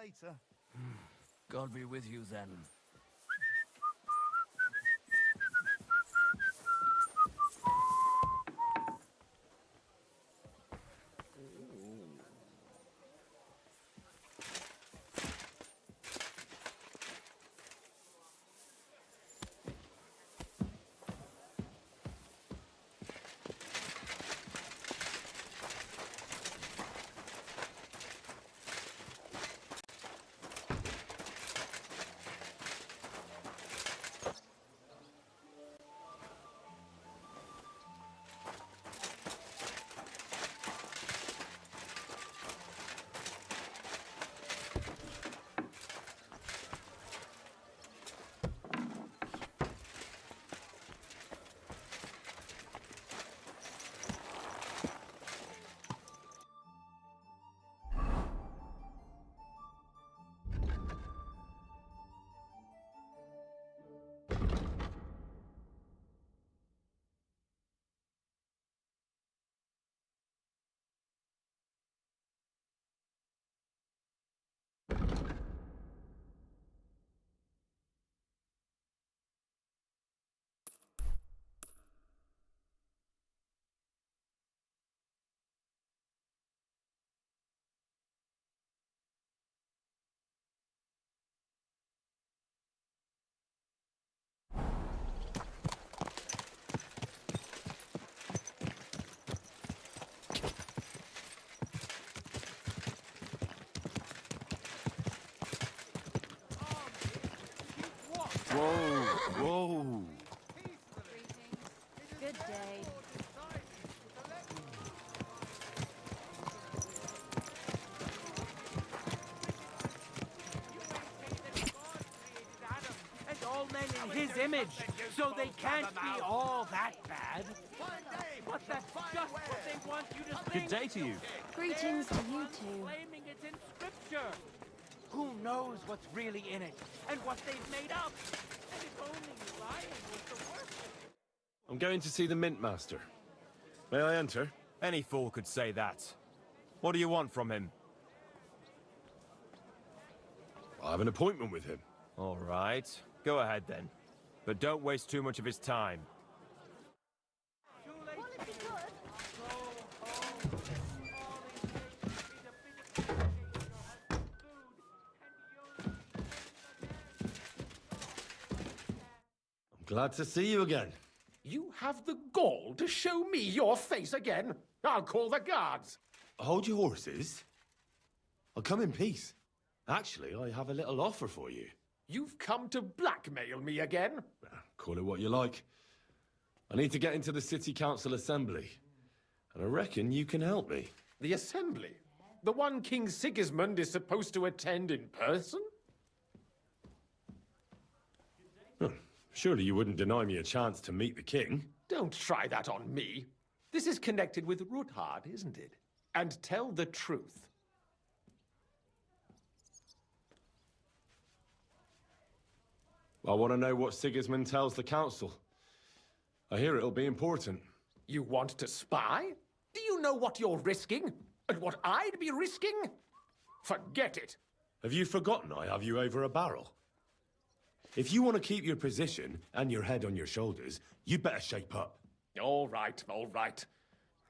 later. God be with you then. Whoa, whoa. Good day. And all men in his image, so they can't be all that bad. But that's just what they want you to think. Good day to you. Greetings to you too. Claiming it's in scripture. Who knows what's really in it, and what they've made up? And if only lying was the worst. I'm going to see the Mint Master. May I enter? Any fool could say that. What do you want from him? I have an appointment with him. All right. Go ahead then. But don't waste too much of his time. I'm glad to see you again. You have the gall to show me your face again? I'll call the guards. Hold your horses. I'll come in peace. Actually, I have a little offer for you. You've come to blackmail me again? Call it what you like. I need to get into the City Council Assembly. And I reckon you can help me. The assembly? The one King Sigismund is supposed to attend in person? Surely you wouldn't deny me a chance to meet the king? Don't try that on me. This is connected with Ruthard, isn't it? And tell the truth. I want to know what Sigismund tells the council. I hear it'll be important. You want to spy? Do you know what you're risking? And what I'd be risking? Forget it. Have you forgotten I have you over a barrel? If you want to keep your position and your head on your shoulders, you'd better shape up. All right, all right.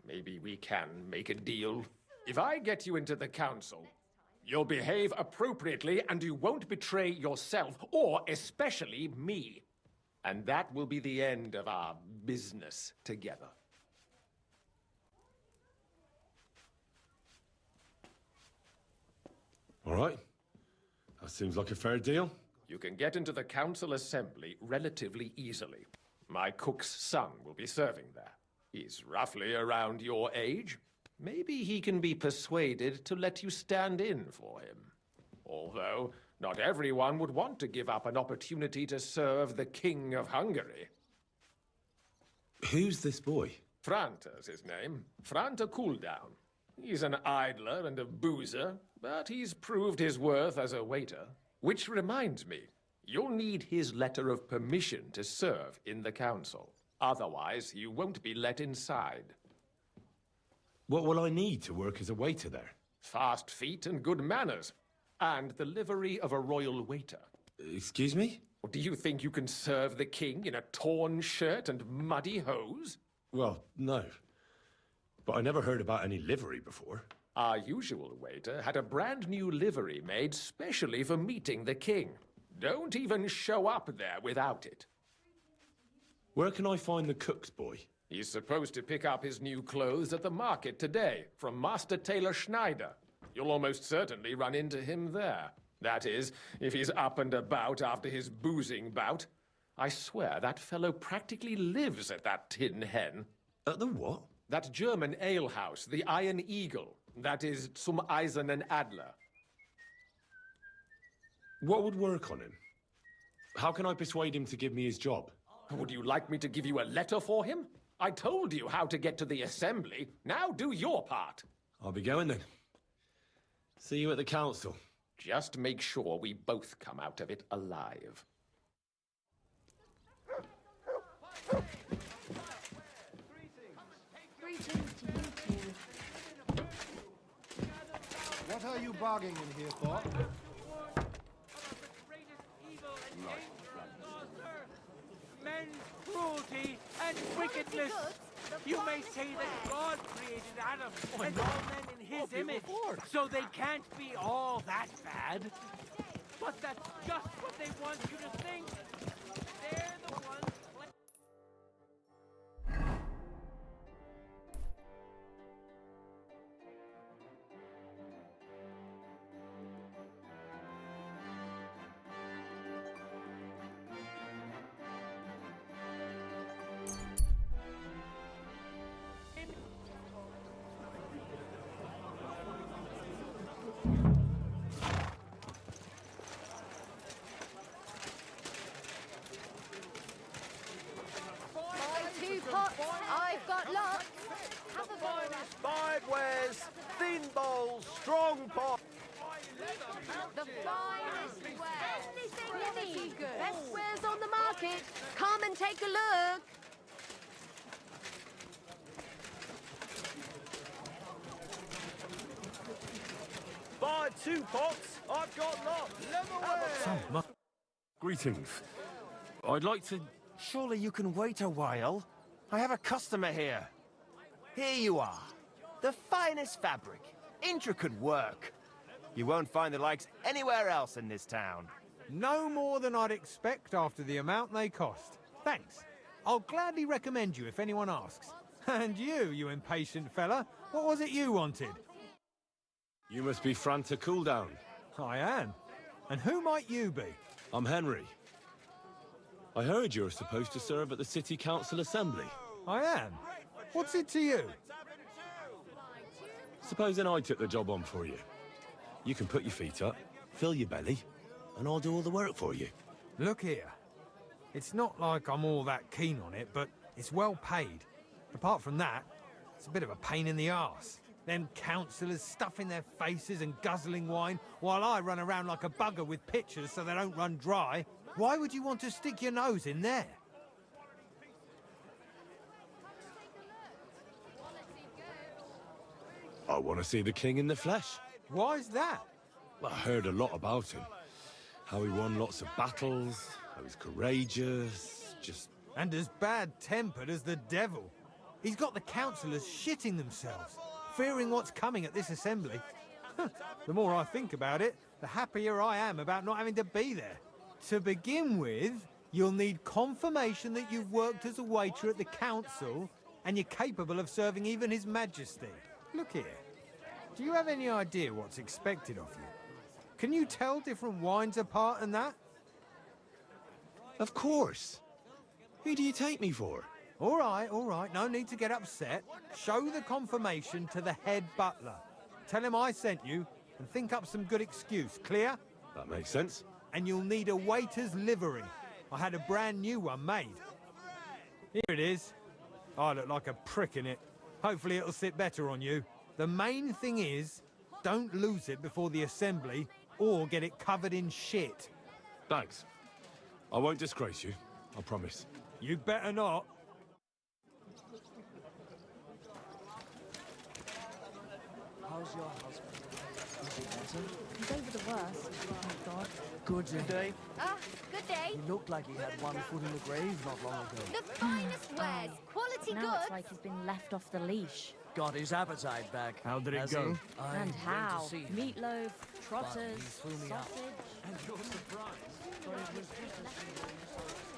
Maybe we can make a deal. If I get you into the council, you'll behave appropriately and you won't betray yourself, or especially me. And that will be the end of our business together. All right. That seems like a fair deal. You can get into the council assembly relatively easily. My cook's son will be serving there. He's roughly around your age. Maybe he can be persuaded to let you stand in for him. Although, not everyone would want to give up an opportunity to serve the King of Hungary. Who's this boy? Franta's his name. Franta Cooldown. He's an idler and a boozer, but he's proved his worth as a waiter. Which reminds me, you'll need his letter of permission to serve in the council. Otherwise, you won't be let inside. What will I need to work as a waiter there? Fast feet and good manners. and the livery of a royal waiter. Excuse me? Or do you think you can serve the king in a torn shirt and muddy hose? Well, no. But I never heard about any livery before. Our usual waiter had a brand new livery made specially for meeting the king. Don't even show up there without it. Where can I find the cook's boy? He's supposed to pick up his new clothes at the market today from Master Tailor Schneider. You'll almost certainly run into him there. That is, if he's up and about after his boozing bout. I swear that fellow practically lives at that Tin Hen. At the what? That German alehouse, the Iron Eagle. That is Zum Eisernen Adler. What would work on him? How can I persuade him to give me his job? Would you like me to give you a letter for him? I told you how to get to the assembly. Now do your part. I'll be going then. See you at the council. Just make sure we both come out of it alive. Greetings to you two. What are you bargaining in here for? Men's cruelty and wickedness. You may say that God created Adam and all men in his image, so they can't be all that bad. But that's just what they want you to think. They're the ones... I've got lots. Have a go. Five wares, thin bowls, strong pot. The finest wares. Anything you need. Best wares on the market. Come and take a look. Buy 2 pots, I've got lots. Greetings. I'd like to... Surely you can wait a while. I have a customer here. Here you are. The finest fabric. Intricate work. You won't find the likes anywhere else in this town. No more than I'd expect after the amount they cost. Thanks. I'll gladly recommend you if anyone asks. And you impatient fella, what was it you wanted? You must be Franta Cooldown. I am. And who might you be? I'm Henry. I heard you're supposed to serve at the City Council Assembly. I am. What's it to you? Supposing I took the job on for you. You can put your feet up, fill your belly, and I'll do all the work for you. Look here. It's not like I'm all that keen on it, but it's well paid. Apart from that, it's a bit of a pain in the arse. Them councillors stuffing their faces and guzzling wine, while I run around like a bugger with pitchers so they don't run dry. Why would you want to stick your nose in there? I want to see the king in the flesh. Why's that? I heard a lot about him. How he won lots of battles, how he's courageous, just... And as bad-tempered as the devil. He's got the councillors shitting themselves, fearing what's coming at this assembly. The more I think about it, the happier I am about not having to be there. To begin with, you'll need confirmation that you've worked as a waiter at the council and you're capable of serving even His Majesty. Look here. Do you have any idea what's expected of you? Can you tell different wines apart and that? Of course. Who do you take me for? All right. No need to get upset. Show the confirmation to the head butler. Tell him I sent you and think up some good excuse. Clear? That makes sense. And you'll need a waiter's livery. I had a brand new one made. Here it is. I look like a prick in it. Hopefully it'll sit better on you. The main thing is, don't lose it before the assembly or get it covered in shit. Thanks. I won't disgrace you, I promise. You better not. How's your husband? be better. He's over the worst, thank God. Good day. Ah, good day. He looked like he had one foot in the grave not long ago. The finest wares, quality Now goods. it's like he's been left off the leash. Got his appetite back. How did it has go? he? I And went how? to see him. Meatloaf, trotters, he threw me out. sausage. And you're surprised. But it was just as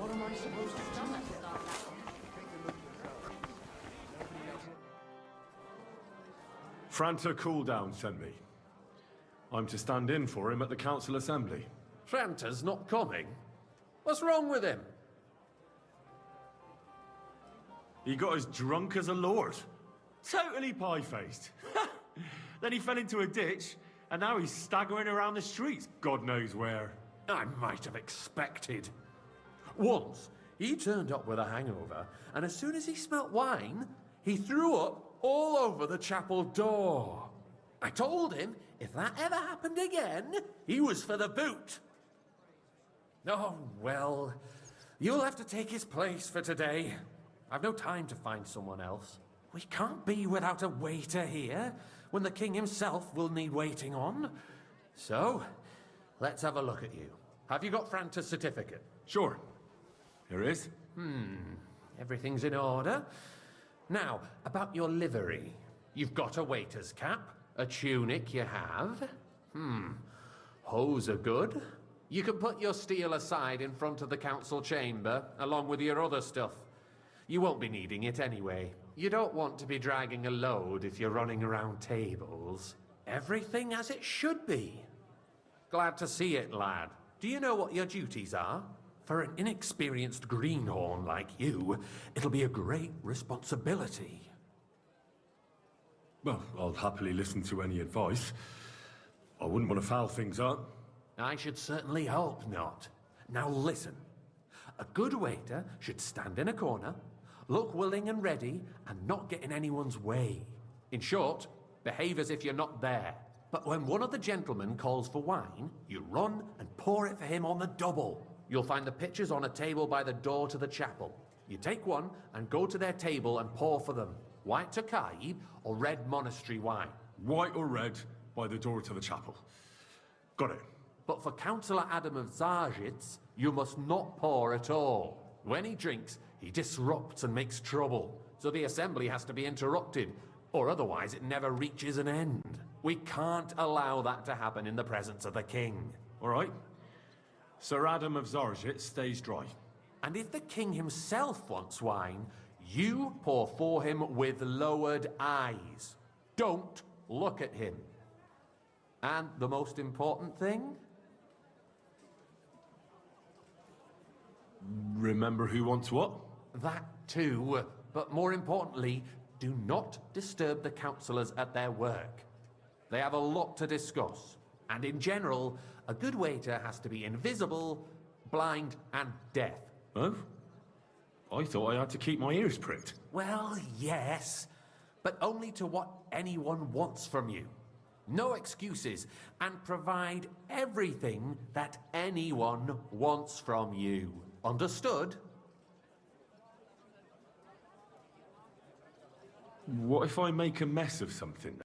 what am I supposed to do? Franta Cooldown sent me. I'm to stand in for him at the council assembly. Franta's not coming? What's wrong with him? He got as drunk as a lord. Totally pie-faced. Then he fell into a ditch, and now he's staggering around the streets, God knows where. I might have expected. Once, he turned up with a hangover, and as soon as he smelt wine, he threw up all over the chapel door. I told him if that ever happened again, he was for the boot. Oh, well, you'll have to take his place for today. I've no time to find someone else. We can't be without a waiter here, when the king himself will need waiting on. So, let's have a look at you. Have you got Franta's certificate? Sure. Here it is. Everything's in order. Now, about your livery. You've got a waiter's cap, a tunic you have. Hose are good. You can put your steel aside in front of the council chamber, along with your other stuff. You won't be needing it anyway. You don't want to be dragging a load if you're running around tables. Everything as it should be. Glad to see it, lad. Do you know what your duties are? For an inexperienced greenhorn like you, it'll be a great responsibility. Well, I'll happily listen to any advice. I wouldn't want to foul things up. I should certainly hope not. Now listen. A good waiter should stand in a corner, look willing and ready, and not get in anyone's way. In short, behave as if you're not there. But when one of the gentlemen calls for wine, you run and pour it for him on the double. You'll find the pitchers on a table by the door to the chapel. You take one and go to their table and pour for them. White Tokai or red monastery wine. White or red, by the door to the chapel. Got it. But for Councillor Adam of Zarjitz, you must not pour at all. When he drinks, he disrupts and makes trouble. So the assembly has to be interrupted, or otherwise it never reaches an end. We can't allow that to happen in the presence of the king. All right. Sir Adam of Zarjit stays dry. And if the king himself wants wine, you pour for him with lowered eyes. Don't look at him. And the most important thing? Remember who wants what? That too, but more importantly, do not disturb the councillors at their work. They have a lot to discuss, and in general, a good waiter has to be invisible, blind, and deaf. Oh? I thought I had to keep my ears pricked. Well, yes, but only to what anyone wants from you. No excuses, and provide everything that anyone wants from you. Understood? What if I make a mess of something?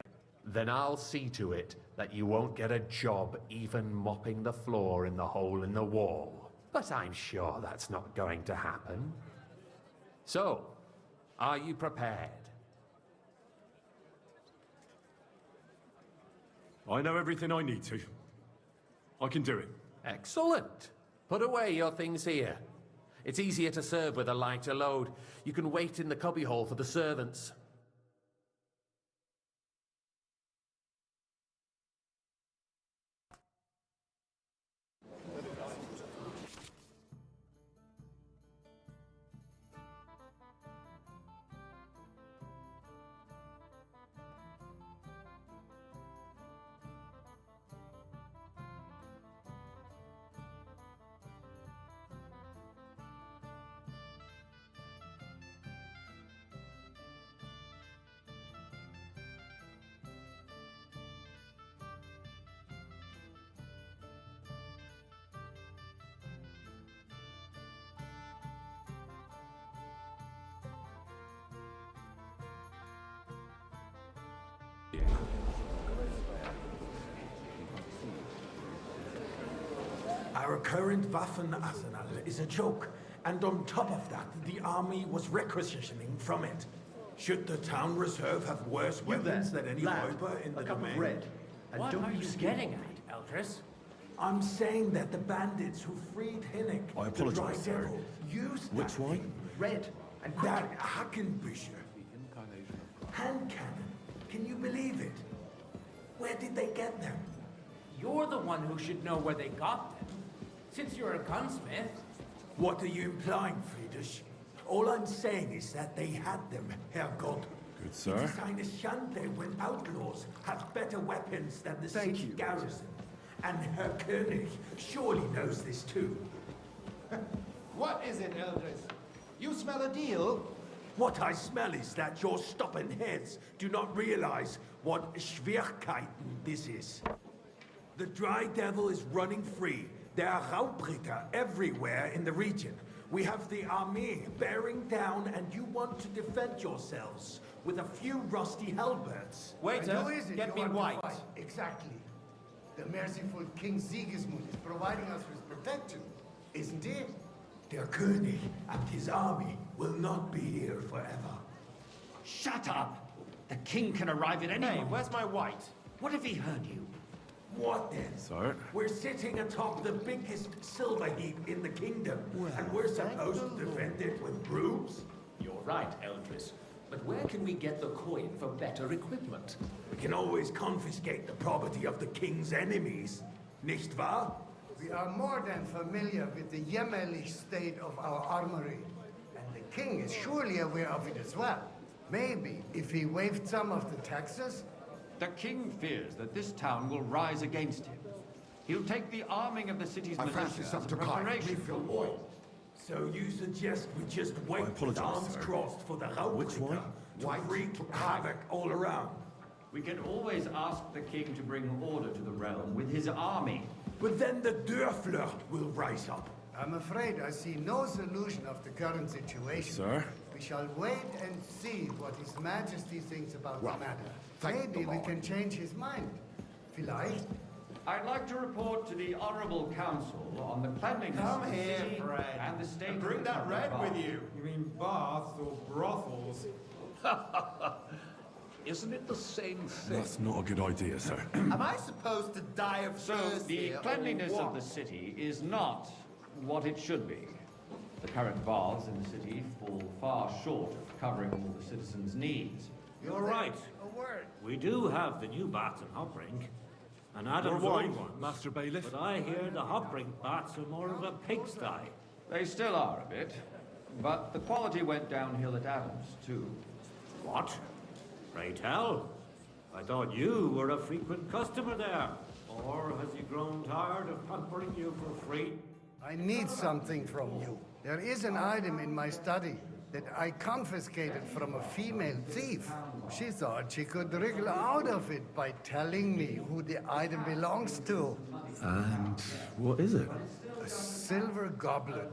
Then I'll see to it that you won't get a job even mopping the floor in the hole in the wall. But I'm sure that's not going to happen. So, are you prepared? I know everything I need to. I can do it. Excellent. Put away your things here. It's easier to serve with a lighter load. You can wait in the cubbyhole for the servants. Our current Waffenarsenal is a joke, and on top of that, the army was requisitioning from it. Should the town reserve have worse weapons than any Räuber in the domain? What are you getting at, Eldris? I'm saying that the bandits who freed Hinnick, I the apologize, Dry sir. Devil, used Which that one? thing. Red. And that Hackenbücher. Hand cannon. Can you believe it? Where did they get them? You're the one who should know where they got them. Since you're a gunsmith. What are you implying, Friedrich? All I'm saying is that they had them, Herrgott. Good, sir. It is eine Schande when outlaws have better weapons than the city garrison. And Herr König surely knows this too. What is it, Eldris? You smell a deal? What I smell is that your stubborn heads do not realize what Schwierigkeiten this is. The Dry Devil is running free. There are Raubritter everywhere in the region. We have the army bearing down, and you want to defend yourselves with a few rusty halberds. Waiter, Who is it get you me want to white. fight? Exactly. The merciful King Sigismund is providing us with protection, isn't he? Der König and his army will not be here forever. Shut up! The king can arrive at any Hey, moment. where's my white? What have he heard you? What then? Sir? We're sitting atop the biggest silver heap in the kingdom, and we're supposed to defend it with brooms? You're right, Eldris. But where can we get the coin for better equipment? We can always confiscate the property of the king's enemies, nicht wahr? We are more than familiar with the jämmerlich state of our armory. And the king is surely aware of it as well. Maybe if he waived some of the taxes. The king fears that this town will rise against him. He'll take the arming of the city's militia as a preparation for war. So you suggest we just wait with apologize, arms sir. crossed for the Which one? Raubritter to wreak havoc all around? We can always ask the king to bring order to the realm with his army. But then the Dörfler will rise up. I'm afraid I see no solution of the current situation. Sir? We shall wait and see what His Majesty thinks about the matter. thank Maybe the we Lord. can change his mind. Vielleicht? I'd like to report to the Honourable Council on the cleanliness of the city and the state Bring of the that red bath. with you. You mean baths or brothels? Isn't it the same thing? That's not a good idea, sir. Am I supposed to die of So thirst the here, or cleanliness of what? the city is not what it should be. The current baths in the city fall far short of covering all the citizens' needs. You're right. A word. We do have the new baths in Hopbrink. And Adam's Your old wine, ones. Master Bailiff. But I hear the Hopbrink baths are more of a pigsty. They still are a bit, but the quality went downhill at Adams, too. What? Pray tell. I thought you were a frequent customer there. Or has he grown tired of pampering you for free? I need something from you. There is an item in my study that I confiscated from a female thief. She thought she could wriggle out of it by telling me who the item belongs to. And what is it? A silver goblet.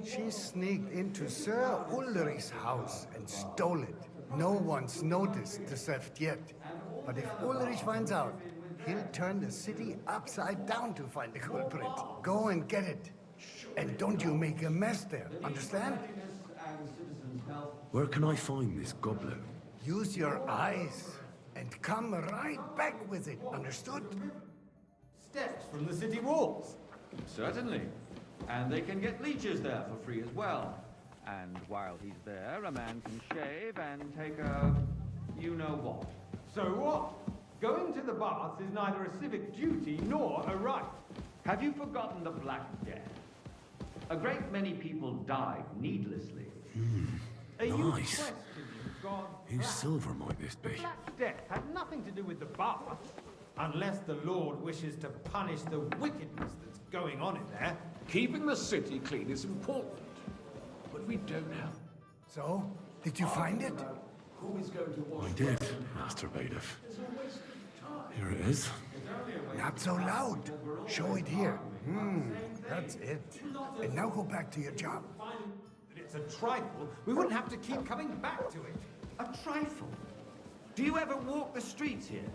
She sneaked into Sir Ulrich's house and stole it. No one's noticed the theft yet. But if Ulrich finds out, he'll turn the city upside down to find the culprit. Go and get it. And don't you make a mess there, understand? Where can I find this goblet? Use your eyes and come right back with it, understood? Steps from the city walls. Certainly. And they can get leeches there for free as well. And while he's there, a man can shave and take a... you-know-what. So what? Going to the baths is neither a civic duty nor a right. Have you forgotten the Black Death? A great many people died needlessly. Are you Nice. questioning God? Whose silver might this be? Black Death had nothing to do with the baths, unless the Lord wishes to punish the wickedness that's going on in there. Keeping the city clean is important, but we don't have. So, did you find it? Who is going to wash? I did, Master Bailiff. Here it is. Not so loud. Show it here. That's it. And now go back to your job. That it's a trifle, we wouldn't have to keep coming back to it. A trifle? Do you ever walk the streets here?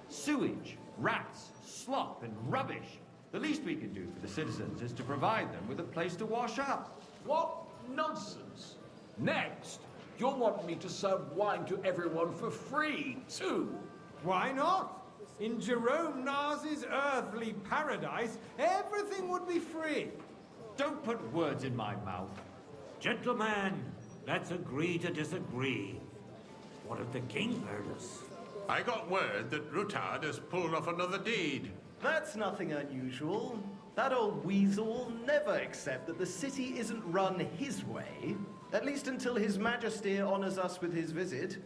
Sewage, rats, slop, and rubbish. The least we can do for the citizens is to provide them with a place to wash up. What nonsense! Next, you'll want me to serve wine to everyone for free, too. Why not? In Jerome Nars's earthly paradise, everything would be free. Don't put words in my mouth. Gentlemen, let's agree to disagree. What if the king heard us? I got word that Rutard has pulled off another deed. That's nothing unusual. That old weasel will never accept that the city isn't run his way, at least until His Majesty honors us with his visit.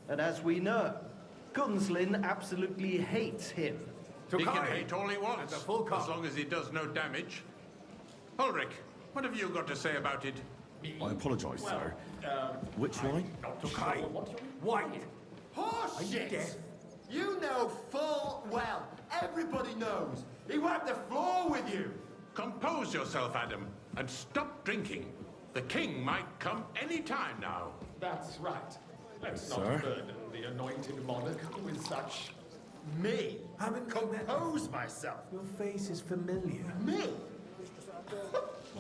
And as we know, Gunslin absolutely hates him. He can hate all he wants, as long as he does no damage. Ulrich, what have you got to say about it? I apologise, sir. Which line? Tokai. White. Horse Are you shit! deaf? You know full well. Everybody knows. He wiped the floor with you. Compose yourself, Adam, and stop drinking. The king might come any time now. That's right. Let's Sir? not burden the anointed monarch with such... Me? Haven't Compose myself. Your face is familiar. Me?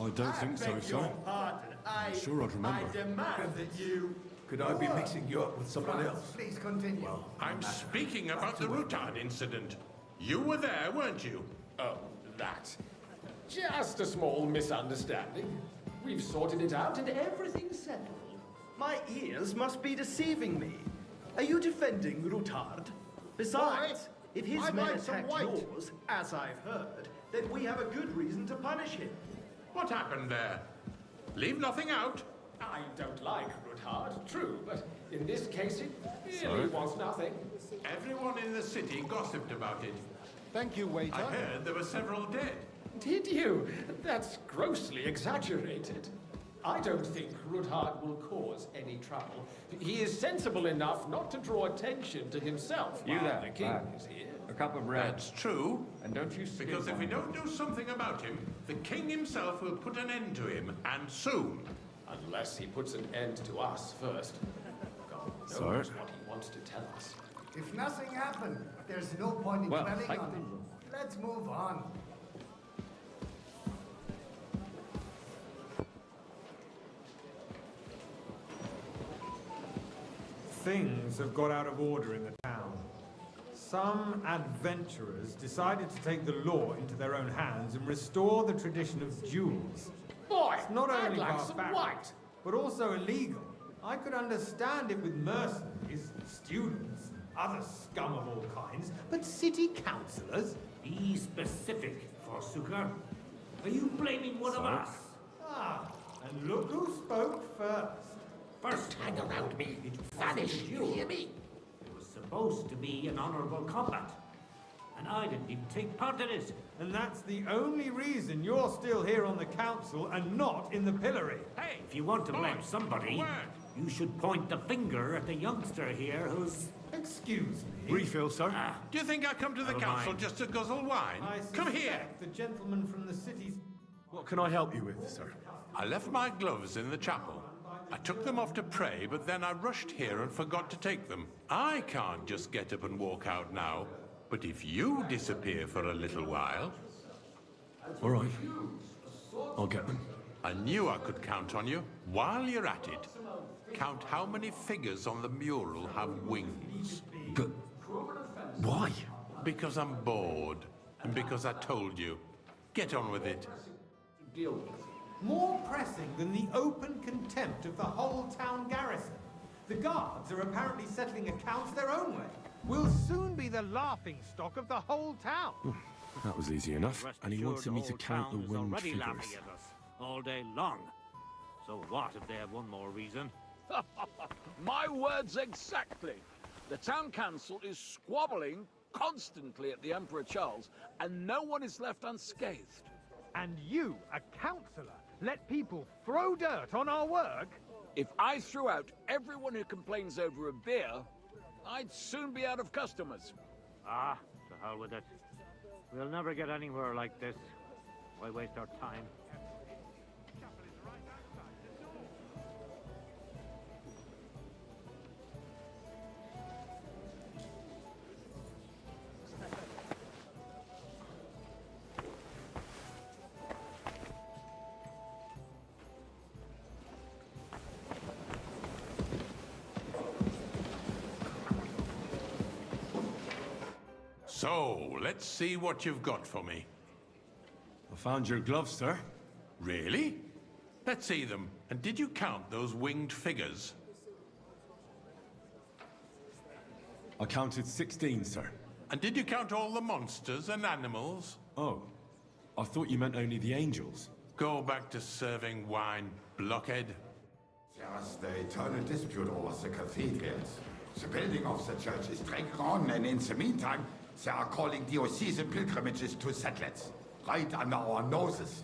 I don't think so, beg sir. your pardon. I'm sure I'd remember. I demand that you... Could I be mixing you up with someone else? Please continue. I'm speaking about the Rutard incident. You were there, weren't you? Oh, that. Just a small misunderstanding. We've sorted it out and everything's settled. My ears must be deceiving me. Are you defending Rutard? Besides, if his I'd men like some attacked white. yours, as I've heard, then we have a good reason to punish him. What happened there? Leave nothing out. I don't like Ruthard, true, but in this case it really was nothing. Everyone in the city gossiped about it. Thank you, waiter. I heard there were several dead. Did you? That's grossly exaggerated. I don't think Ruthard will cause any trouble. He is sensible enough not to draw attention to himself You while there, the king lad. is here. A cup of red. That's true. And don't you spit Because if on we me. don't do something about him, the king himself will put an end to him, and soon. Unless he puts an end to us first. God knows what he wants to tell us. If nothing happened, there's no point in Well, dwelling I- on it. Let's move on. Things have got out of order in the town. Some adventurers decided to take the law into their own hands and restore the tradition of duels. Boy, It's not I'd only like some barbaric, white. but also illegal. I could understand it with mercenaries, students, other scum of all kinds, but city councillors? Be specific, Forsooker. Are you blaming one of us? Ah, and look who spoke first. First hang around me, vanish, you hear me? It was supposed to be an honorable combat. And I didn't even take part in it. And that's the only reason you're still here on the council and not in the pillory. Hey, if you want to blame somebody, you should point the finger at the youngster here who's... Excuse me? Refill, sir. Do you think I come to the council just to guzzle wine? Come here. The gentleman from the city's... What can I help you with, sir? I left my gloves in the chapel. I took them off to pray, but then I rushed here and forgot to take them. I can't just get up and walk out now. But if you disappear for a little while... All right. I'll get them. I knew I could count on you. While you're at it, count how many figures on the mural have wings. But... why? Because I'm bored. And because I told you. Get on with it. More pressing than the open contempt of the whole town garrison. The guards are apparently settling accounts their own way. We'll soon be the laughingstock of the whole town. That was easy enough. And he wanted me to count the winged already figures. laughing at us all day long. So what if they have one more reason? My words exactly. The town council is squabbling constantly at the Emperor Charles, and no one is left unscathed. And you, a councillor, let people throw dirt on our work? If I threw out everyone who complains over a beer, I'd soon be out of customers. Ah, to hell with it. We'll never get anywhere like this. Why waste our time? So, let's see what you've got for me. I found your gloves, sir. Really? Let's see them. And did you count those winged figures? I counted 16, sir. And did you count all the monsters and animals? Oh, I thought you meant only the angels. Go back to serving wine, blockhead. There's the eternal dispute over the cathedrals. The building of the church is dragging on, and in the meantime, they are calling diocesan pilgrimages to settlers, right under our noses.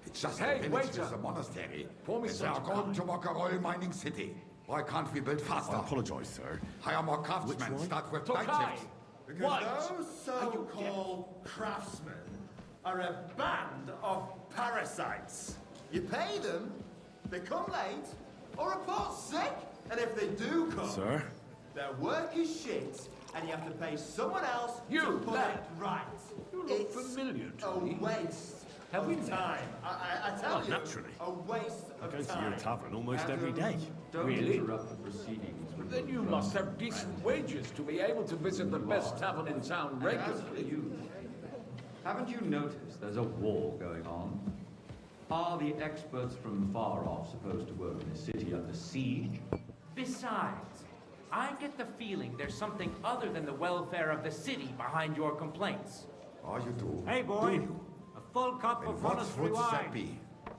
It's just a village with a monastery. And they are going to make a royal mining city. Why can't we build faster? I apologize, sir. Hire more craftsmen, start with night shifts. Because those so-called craftsmen are a band of parasites. You pay them, they come late, or report sick, and if they do come, sir? Their work is shit, and you have to pay someone else to put it right. You look familiar to me. A waste of time. I tell you, naturally. a waste I of go time. to your tavern almost every day. Really? Interrupt the proceedings. Then you must have decent wages to be able to visit the best tavern in town regularly. Haven't you noticed there's a war going on? Are the experts from far off supposed to work in a city under siege? Besides, I get the feeling there's something other than the welfare of the city behind your complaints. Oh, you do? Hey, boy. A full cup of What monastery would wine. that be?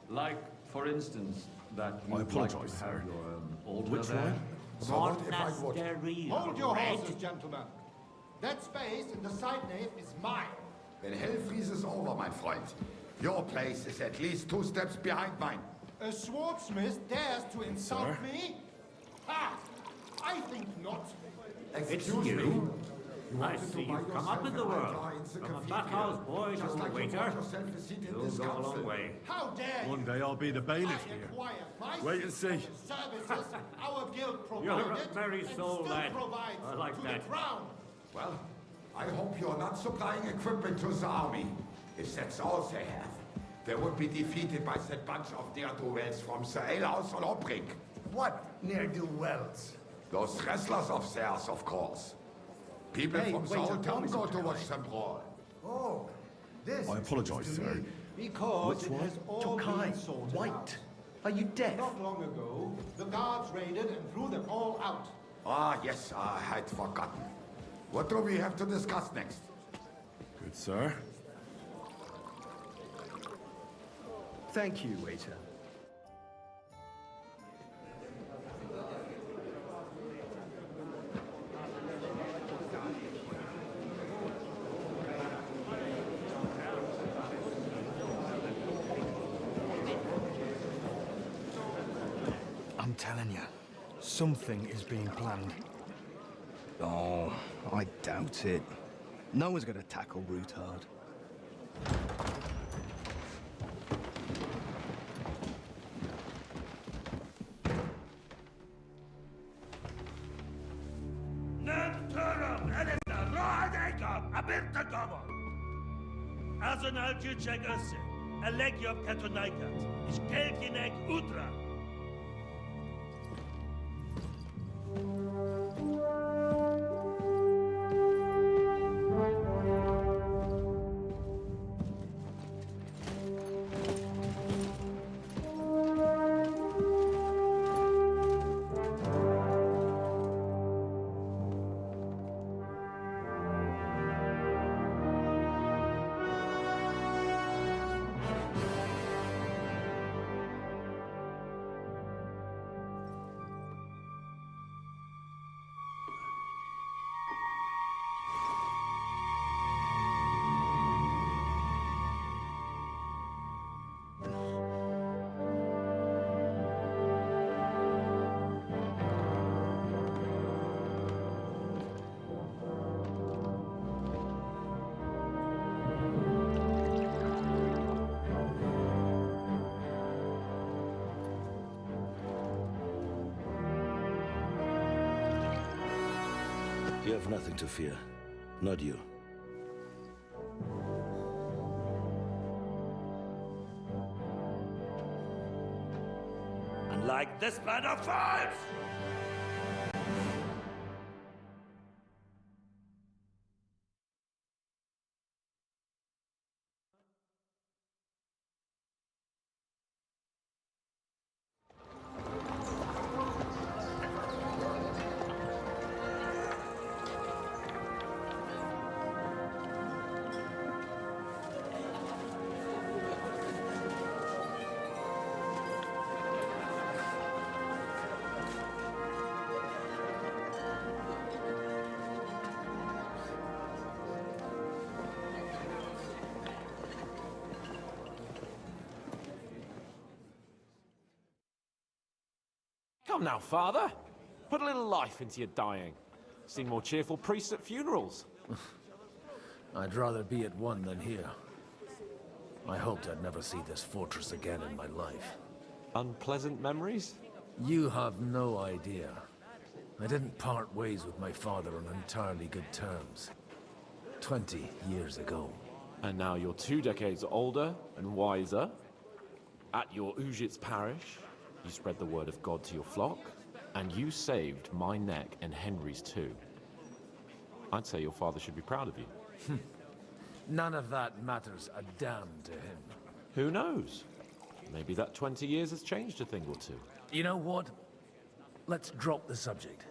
Like, for instance, that I you'd apologize, like to sir. have your own altar Which there? one? So what if I would? Monastery. Hold your Red. horses, gentlemen. That space in the side nave is mine. When hell freezes over, my friend, your place is at least 2 steps behind mine. A swordsmith dares to insult Sir? me? Ha! I think not. It's Excuse me. you. You I wanted see to buy you've come up yourself in the an world. altar in the From a cathedral, bathhouse boy just to a like you waiter. bought yourself a seat in You'll this go a long council. way. How dare you? One day I'll be the bailiff I here. acquire my Wait and see. services our guild provided. You're a merry and soul, still lad. provides I like to that. the crown. Well, I hope you're not supplying equipment to the army. If that's all they have, they would be defeated by that bunch of ne'er-do-wells from the alehouse on Obrink. What ne'er-do-wells? Those wrestlers of theirs, of course. People Hey, from the waiter, whole tell town me go to something, watch right? them brawl. Oh, this. I apologize, is to sir. me. Because Which it one? has all been sorted out. Are you deaf? Not long ago, the guards raided and threw them all out. Ah, yes, I had forgotten. What do we have to discuss next? Good, sir. Thank you, waiter. I'm telling you, something is being planned. Oh, I doubt it. No one's gonna tackle Root hard. Azon algyűjtseg össze! A legjobb katonákat, és keljenek útra! You have nothing to fear. Not you. Unlike this band of fives! Come now, Father. Put a little life into your dying. Seen more cheerful priests at funerals. I'd rather be at one than here. I hoped I'd never see this fortress again in my life. Unpleasant memories? You have no idea. I didn't part ways with my father on entirely good terms. 20 years ago. And now you're 2 decades older and wiser. At your Ujit's parish, you spread the word of God to your flock, and you saved my neck and Henry's too. I'd say your father should be proud of you. None of that matters a damn to him. Who knows? Maybe that 20 years has changed a thing or two. You know what? Let's drop the subject.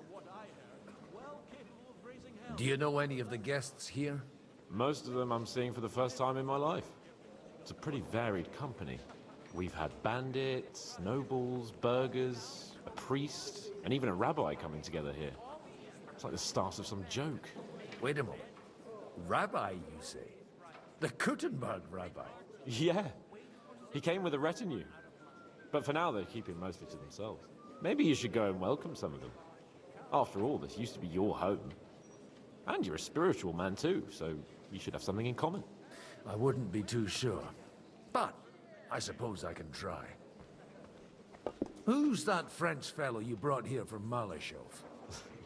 Do you know any of the guests here? Most of them I'm seeing for the first time in my life. It's a pretty varied company. We've had bandits, nobles, burghers, a priest, and even a rabbi coming together here. It's like the start of some joke. Wait a moment. Rabbi, you say? The Kuttenberg rabbi? Yeah. He came with a retinue. But for now, they're keeping mostly to themselves. Maybe you should go and welcome some of them. After all, this used to be your home. And you're a spiritual man too, so you should have something in common. I wouldn't be too sure. But I suppose I can try. Who's that French fellow you brought here from Malachov?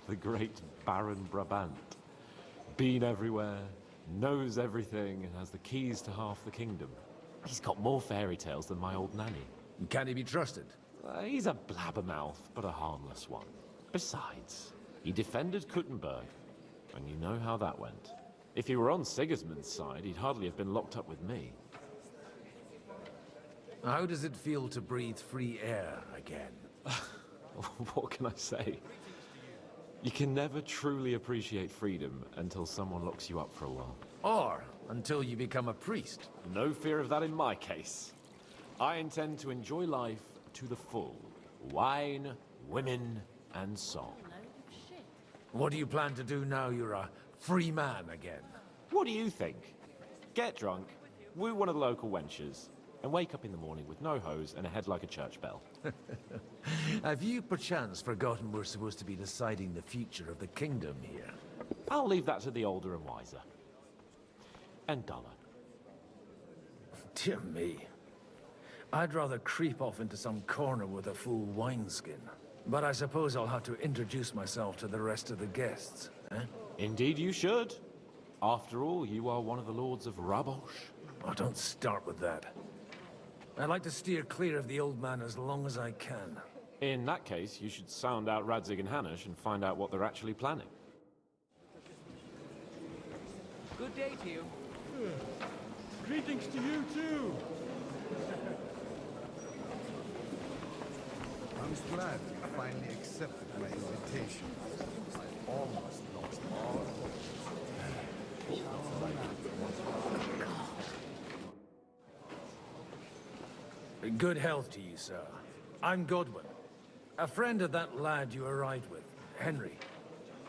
The great Baron Brabant. Been everywhere, knows everything, and has the keys to half the kingdom. He's got more fairy tales than my old nanny. Can he be trusted? He's a blabbermouth, but a harmless one. Besides, he defended Kuttenberg, and you know how that went. If he were on Sigismund's side, he'd hardly have been locked up with me. How does it feel to breathe free air again? What can I say? You can never truly appreciate freedom until someone locks you up for a while. Or until you become a priest. No fear of that in my case. I intend to enjoy life to the full. Wine, women, and song. What do you plan to do now you're a free man again? What do you think? Get drunk, woo one of the local wenches, and wake up in the morning with no hose and a head like a church bell. Have you perchance forgotten we're supposed to be deciding the future of the kingdom here? I'll leave that to the older and wiser. And duller. Dear me. I'd rather creep off into some corner with a full wineskin. But I suppose I'll have to introduce myself to the rest of the guests, eh? Indeed you should. After all, you are one of the lords of Rabosh. Oh, don't start with that. I'd like to steer clear of the old man as long as I can. In that case, you should sound out Radzig and Hanush and find out what they're actually planning. Good day to you. Greetings to you too. I'm glad you finally accepted my invitation. I almost lost all hope. Good health to you, sir. I'm Godwin. A friend of that lad you arrived with, Henry.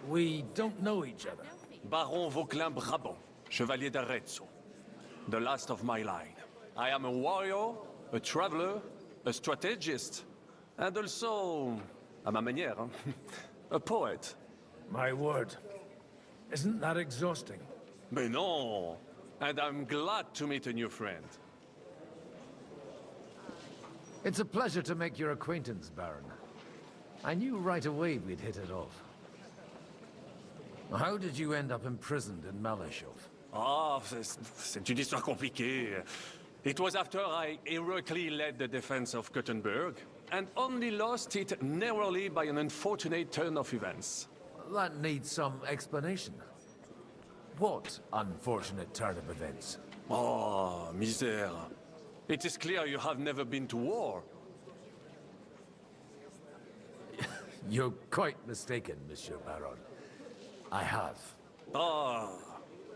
We don't know each other. Baron Vauquelin-Brabant, Chevalier d'Arezzo. The last of my line. I am a warrior, a traveler, a strategist, and also, à ma manière, a poet. My word. Isn't that exhausting? Mais non! And I'm glad to meet a new friend. It's a pleasure to make your acquaintance, Baron. I knew right away we'd hit it off. How did you end up imprisoned in Malashov? Ah, c'est une histoire compliquée. It was after I heroically led the defense of Gothenburg, and only lost it narrowly by an unfortunate turn of events. That needs some explanation. What unfortunate turn of events? Oh, misère. It is clear you have never been to war. You're quite mistaken, Monsieur Baron. I have. Ah,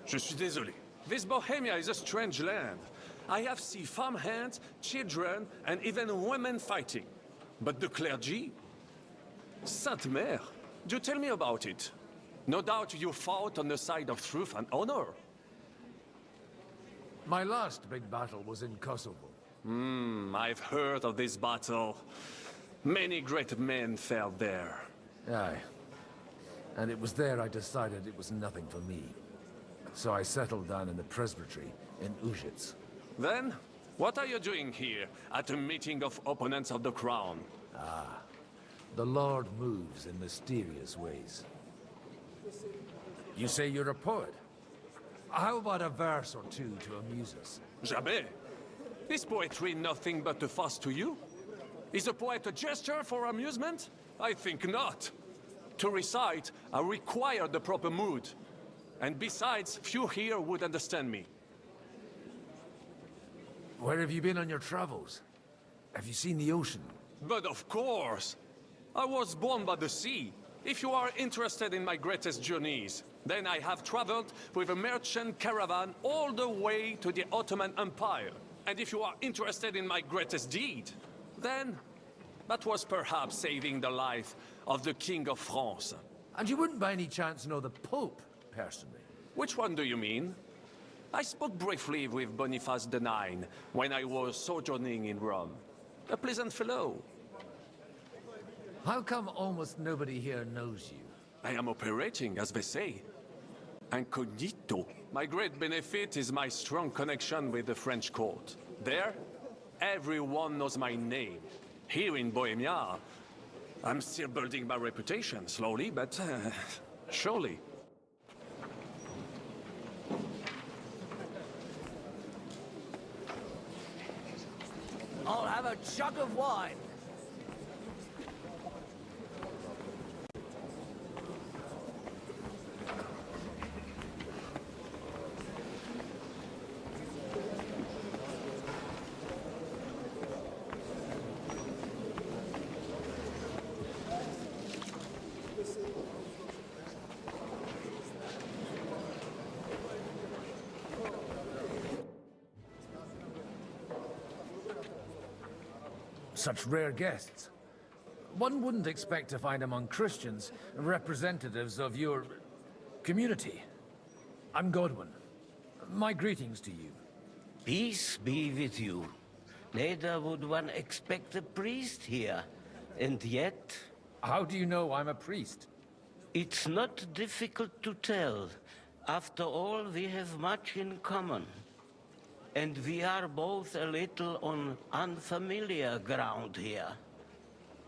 je suis désolé. This Bohemia is a strange land. I have seen farmhands, children, and even women fighting. But the clergy? Sainte Mère, do tell me about it. No doubt you fought on the side of truth and honor. My last big battle was in Kosovo. I've heard of this battle. Many great men fell there. Aye. And it was there I decided it was nothing for me. So I settled down in the presbytery in Ujits. Then, what are you doing here at a meeting of opponents of the crown? Ah, the Lord moves in mysterious ways. You say you're a poet? How about a verse or two to amuse us? Jamais. Is poetry nothing but a fuss to you? Is a poet a gesture for amusement? I think not. To recite, I require the proper mood. And besides, few here would understand me. Where have you been on your travels? Have you seen the ocean? But of course! I was born by the sea. If you are interested in my greatest journeys, then I have traveled with a merchant caravan all the way to the Ottoman Empire. And if you are interested in my greatest deed, then that was perhaps saving the life of the King of France. And you wouldn't by any chance know the Pope, personally? Which one do you mean? I spoke briefly with Boniface IX when I was sojourning in Rome. A pleasant fellow. How come almost nobody here knows you? I am operating, as they say. Incognito. My great benefit is my strong connection with the French court. There, everyone knows my name. Here in Bohemia, I'm still building my reputation, slowly, but surely. I'll have a jug of wine. Such rare guests. One wouldn't expect to find among Christians representatives of your community. I'm Godwin. My greetings to you. Peace be with you. Neither would one expect a priest here. And yet... How do you know I'm a priest? It's not difficult to tell. After all, we have much in common. And we are both a little on unfamiliar ground here.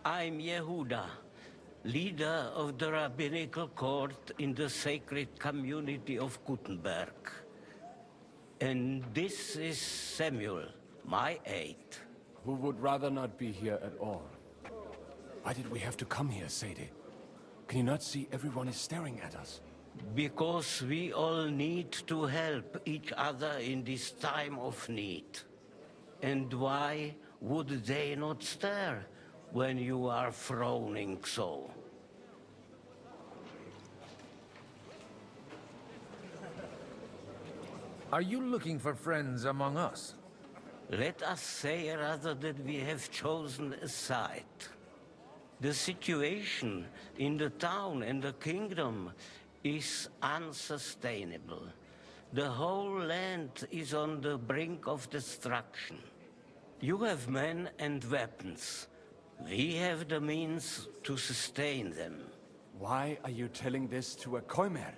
I'm Yehuda, leader of the rabbinical court in the sacred community of Gutenberg. And this is Samuel, my aide. Who would rather not be here at all. Why did we have to come here, Sadie? Can you not see everyone is staring at us? Because we all need to help each other in this time of need. And why would they not stare when you are frowning so? Are you looking for friends among us? Let us say rather that we have chosen a side. The situation in the town and the kingdom is unsustainable. The whole land is on the brink of destruction. You have men and weapons. We have the means to sustain them. Why are you telling this to a Koimer?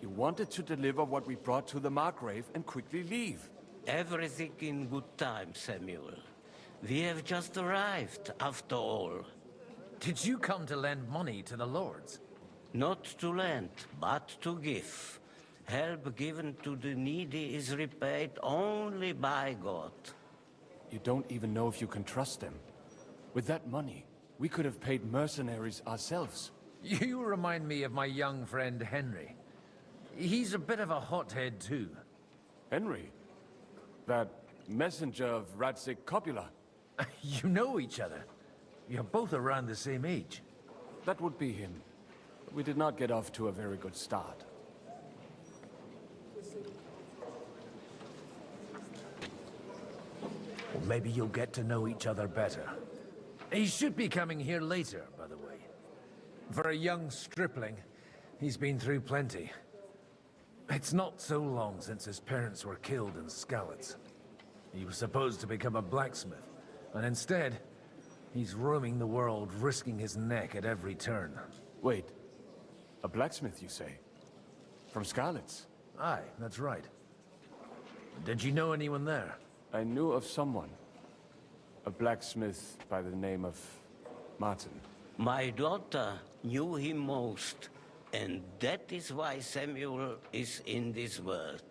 You wanted to deliver what we brought to the Margrave and quickly leave. Everything in good time, Samuel. We have just arrived, after all. Did you come to lend money to the lords? Not to lend, but to give. Help given to the needy is repaid only by God. You don't even know if you can trust them. With that money, we could have paid mercenaries ourselves. You remind me of my young friend Henry. He's a bit of a hothead too. Henry? That messenger of Radzik Copula? You know each other. You're both around the same age. That would be him. We did not get off to a very good start. Well, maybe you'll get to know each other better. He should be coming here later, by the way. For a young stripling, he's been through plenty. It's not so long since his parents were killed in Skalitz. He was supposed to become a blacksmith, and instead, he's roaming the world, risking his neck at every turn. Wait, a blacksmith, you say? From Skalitz? Aye, that's right. Did you know anyone there? I knew of someone. A blacksmith by the name of Martin. My daughter knew him most, and that is why Samuel is in this world.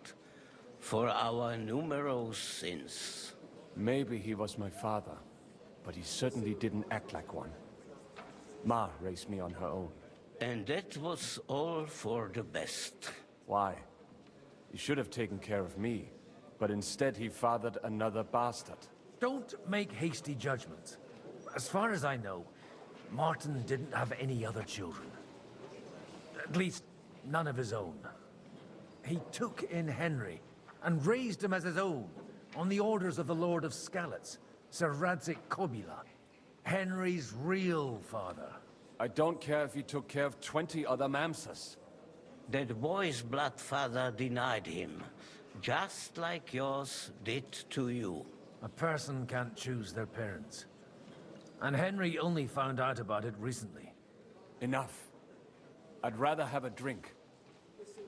For our numerous sins. Maybe he was my father, but he certainly didn't act like one. Ma raised me on her own. And that was all for the best. Why? He should have taken care of me, but instead he fathered another bastard. Don't make hasty judgments. As far as I know, Martin didn't have any other children. At least, none of his own. He took in Henry and raised him as his own, on the orders of the Lord of Skalitz, Sir Radzik Kobila, Henry's real father. I don't care if he took care of 20 other Mamsas. That boy's blood father denied him, just like yours did to you. A person can't choose their parents. And Henry only found out about it recently. Enough. I'd rather have a drink.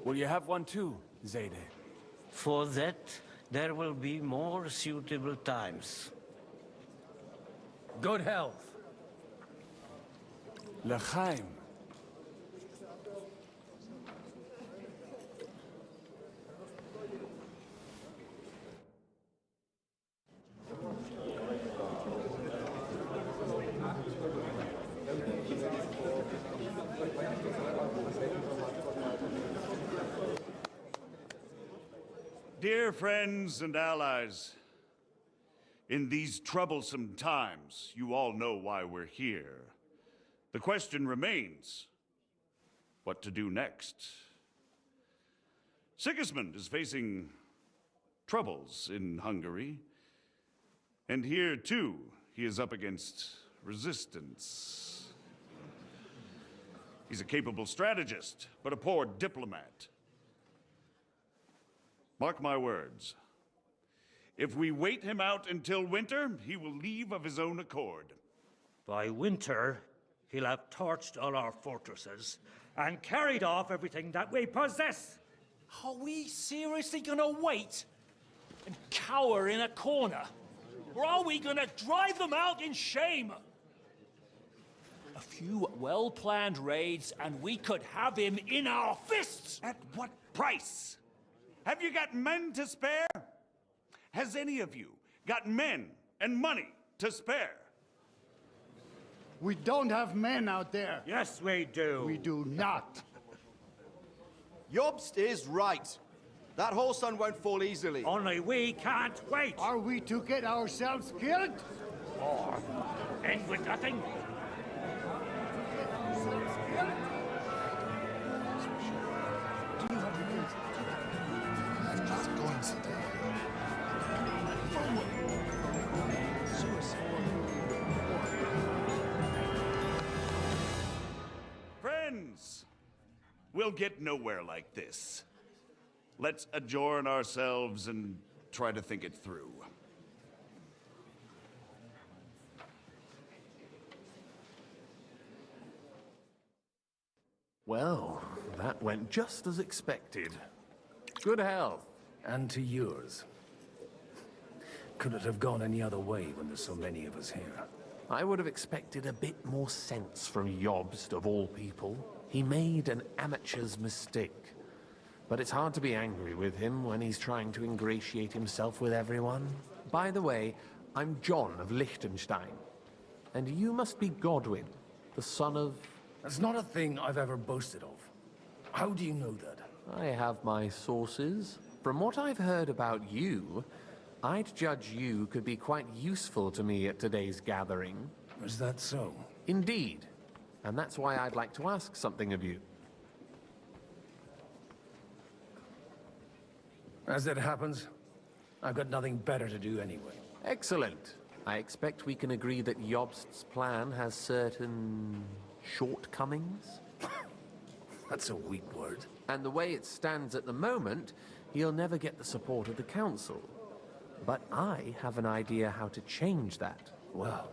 Will you have one too, Zayde? For that, there will be more suitable times. Good health. L'chaim. Dear friends and allies, in these troublesome times, you all know why we're here. The question remains, what to do next? Sigismund is facing troubles in Hungary, and here too, he is up against resistance. He's a capable strategist, but a poor diplomat. Mark my words. If we wait him out until winter, he will leave of his own accord. By winter, he'll have torched all our fortresses and carried off everything that we possess. Are we seriously gonna wait and cower in a corner? Or are we gonna drive them out in shame? A few well-planned raids and we could have him in our fists! At what price? Have you got men to spare? Has any of you got men and money to spare? We don't have men out there. Yes, we do. We do not. Jobst is right. That whole sun won't fall easily. Only we can't wait. Are we to get ourselves killed? Or end with nothing? Friends, we'll get nowhere like this. Let's adjourn ourselves and try to think it through. Well, that went just as expected. Good health. And to yours. Could it have gone any other way when there's so many of us here? I would have expected a bit more sense from Jobst, of all people. He made an amateur's mistake. But it's hard to be angry with him when he's trying to ingratiate himself with everyone. By the way, I'm John of Liechtenstein. And you must be Godwin, the son of... That's not a thing I've ever boasted of. How do you know that? I have my sources. From what I've heard about you, I'd judge you could be quite useful to me at today's gathering. Is that so? Indeed. And that's why I'd like to ask something of you. As it happens, I've got nothing better to do anyway. Excellent. I expect we can agree that Jobst's plan has certain... shortcomings? That's a weak word. And the way it stands at the moment, he'll never get the support of the council. But I have an idea how to change that. Well,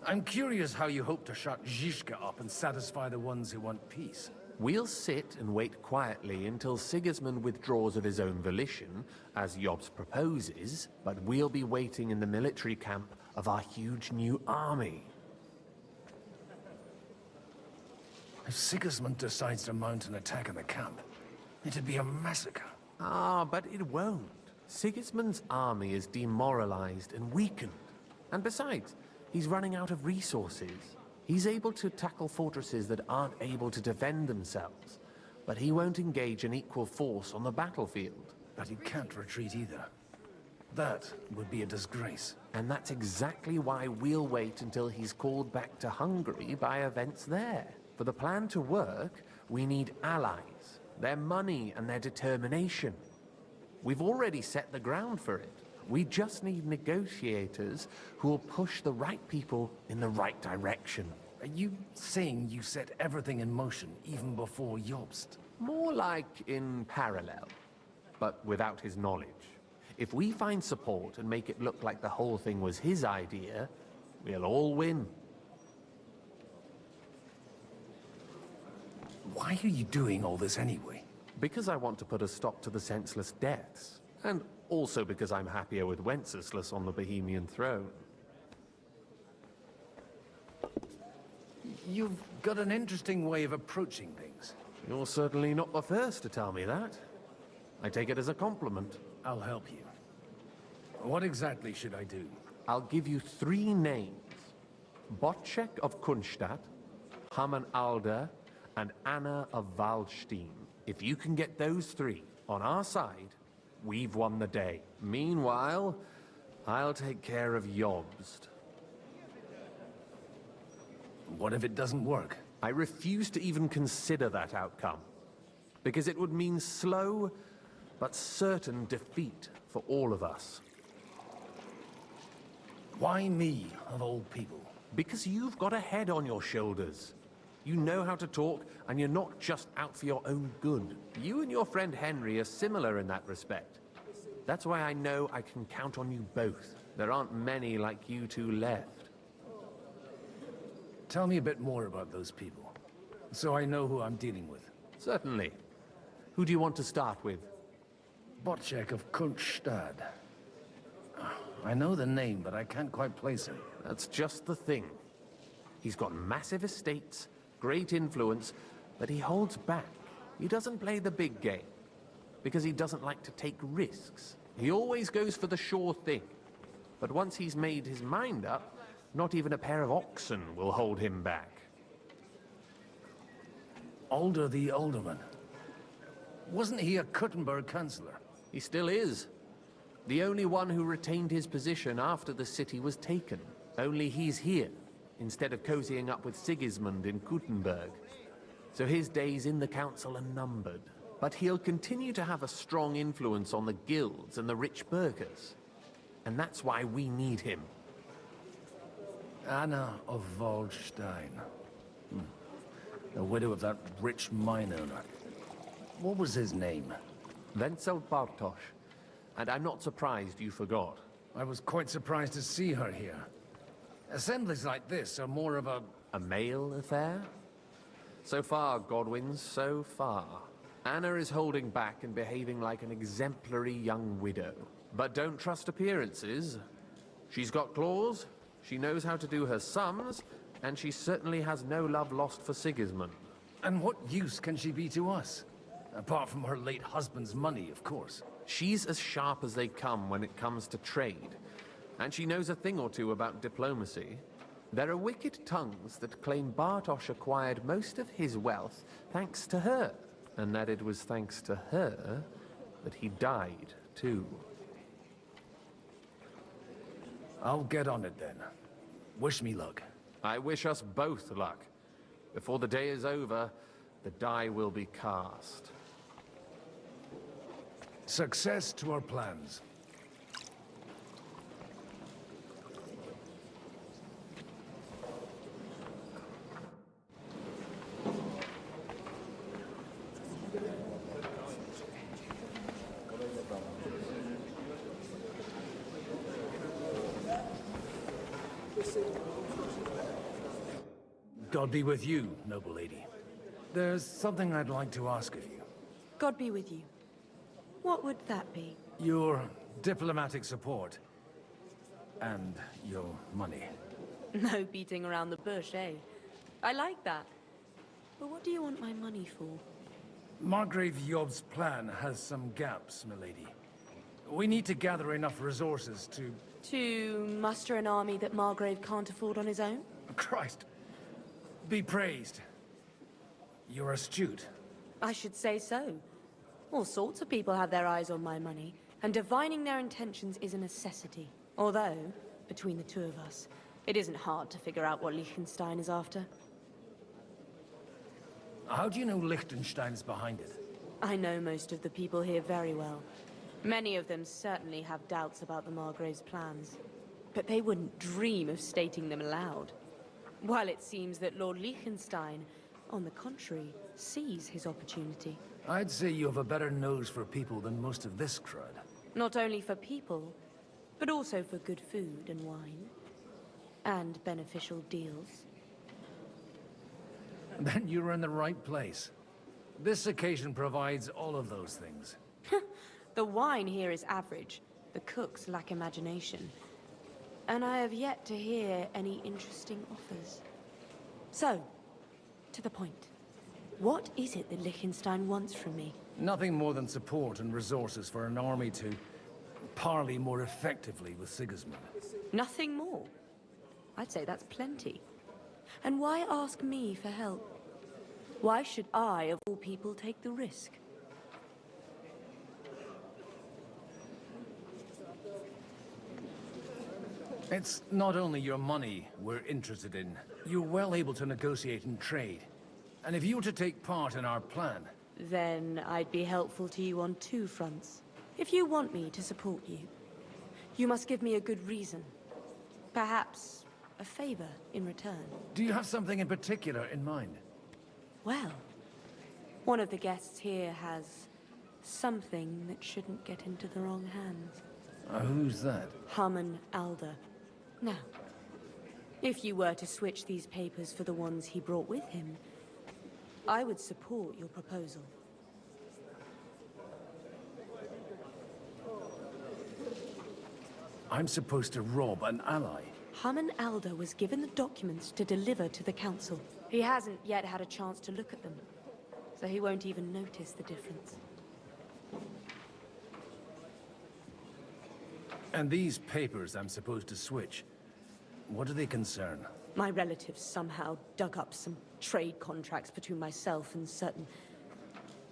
I'm curious how you hope to shut Zizka up and satisfy the ones who want peace. We'll sit and wait quietly until Sigismund withdraws of his own volition, as Jobst proposes, but we'll be waiting in the military camp of our huge new army. If Sigismund decides to mount an attack on the camp, it'd be a massacre. Ah, but it won't. Sigismund's army is demoralized and weakened. And besides, he's running out of resources. He's able to tackle fortresses that aren't able to defend themselves, but he won't engage an equal force on the battlefield. But he can't retreat either. That would be a disgrace. And that's exactly why we'll wait until he's called back to Hungary by events there. For the plan to work, we need allies, their money and their determination. We've already set the ground for it. We just need negotiators who will push the right people in the right direction. Are you saying you set everything in motion even before Jobst? More like in parallel, but without his knowledge. If we find support and make it look like the whole thing was his idea, we'll all win. Why are you doing all this anyway? Because I want to put a stop to the senseless deaths. And also because I'm happier with Wenceslas on the Bohemian throne. You've got an interesting way of approaching things. You're certainly not the first to tell me that. I take it as a compliment. I'll help you. What exactly should I do? I'll give you 3 names. Botchek of Kunstadt, Haman Alder, and Anna of Waldstein. If you can get those 3 on our side, we've won the day. Meanwhile, I'll take care of Jobst. What if it doesn't work? I refuse to even consider that outcome. Because it would mean slow, but certain defeat for all of us. Why me, of all people? Because you've got a head on your shoulders. You know how to talk, and you're not just out for your own good. You and your friend Henry are similar in that respect. That's why I know I can count on you both. There aren't many like you two left. Tell me a bit more about those people, so I know who I'm dealing with. Certainly. Who do you want to start with? Bocek of Kunststadt. I know the name, but I can't quite place him. That's just the thing. He's got massive estates, great influence, but he holds back. He doesn't play the big game, because he doesn't like to take risks. He always goes for the sure thing. But once he's made his mind up, not even a pair of oxen will hold him back. Alder the Alderman. Wasn't he a Kuttenberg councillor? He still is. The only one who retained his position after the city was taken. Only he's here, instead of cozying up with Sigismund in Kuttenberg. So his days in the council are numbered. But he'll continue to have a strong influence on the guilds and the rich burghers. And that's why we need him. Anna of Waldstein. The widow of that rich mine owner. What was his name? Wenzel Bartosz. And I'm not surprised you forgot. I was quite surprised to see her here. Assemblies like this are more of a... A male affair? So far, Godwin, so far. Anna is holding back and behaving like an exemplary young widow. But don't trust appearances. She's got claws, she knows how to do her sums, and she certainly has no love lost for Sigismund. And what use can she be to us? Apart from her late husband's money, of course. She's as sharp as they come when it comes to trade. And she knows a thing or two about diplomacy. There are wicked tongues that claim Bartosz acquired most of his wealth thanks to her. And that it was thanks to her that he died, too. I'll get on it then. Wish me luck. I wish us both luck. Before the day is over, the die will be cast. Success to our plans. God be with you, noble lady. There's something I'd like to ask of you. God be with you. What would that be? Your diplomatic support. And your money. No beating around the bush, eh? I like that. But what do you want my money for? Margrave Yob's plan has some gaps, milady. We need to gather enough resources to... To muster an army that Margrave can't afford on his own? Christ. Be praised. You're astute. I should say so. All sorts of people have their eyes on my money, and divining their intentions is a necessity. Although, between the two of us, it isn't hard to figure out what Liechtenstein is after. How do you know Liechtenstein's behind it? I know most of the people here very well. Many of them certainly have doubts about the Margrave's plans. But they wouldn't dream of stating them aloud. While it seems that Lord Liechtenstein, on the contrary, sees his opportunity. I'd say you have a better nose for people than most of this crowd. Not only for people, but also for good food and wine. And beneficial deals. Then you're in the right place. This occasion provides all of those things. The wine here is average. The cooks lack imagination. And I have yet to hear any interesting offers. So, to the point. What is it that Liechtenstein wants from me? Nothing more than support and resources for an army to parley more effectively with Sigismund. Nothing more? I'd say that's plenty. And why ask me for help? Why should I, of all people, take the risk? It's not only your money we're interested in. You're well able to negotiate and trade. And if you were to take part in our plan... Then I'd be helpful to you on two fronts. If you want me to support you, you must give me a good reason. Perhaps a favor in return. Do you have something in particular in mind? Well, one of the guests here has Something that shouldn't get into the wrong hands. Who's that? Harmon Alder. Now, if you were to switch these papers for the ones he brought with him, I would support your proposal. I'm supposed to rob an ally. Harmon Alder was given the documents to deliver to the Council. He hasn't yet had a chance to look at them, so he won't even notice the difference. And these papers I'm supposed to switch, what do they concern? My relatives somehow dug up some trade contracts between myself and certain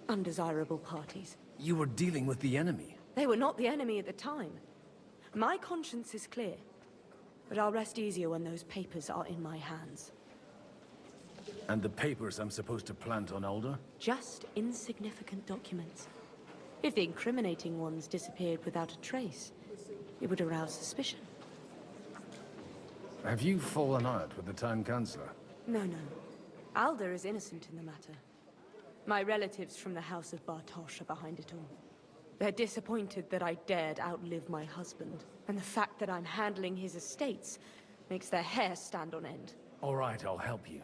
undesirable parties. You were dealing with the enemy. They were not the enemy at the time. My conscience is clear, but I'll rest easier when those papers are in my hands. And the papers I'm supposed to plant on Alder? Just insignificant documents. If the incriminating ones disappeared without a trace, it would arouse suspicion. Have you fallen out with the town councillor? No. Alder is innocent in the matter. My relatives from the House of Bartosz are behind it all. They're disappointed that I dared outlive my husband, and the fact that I'm handling his estates makes their hair stand on end. All right, I'll help you.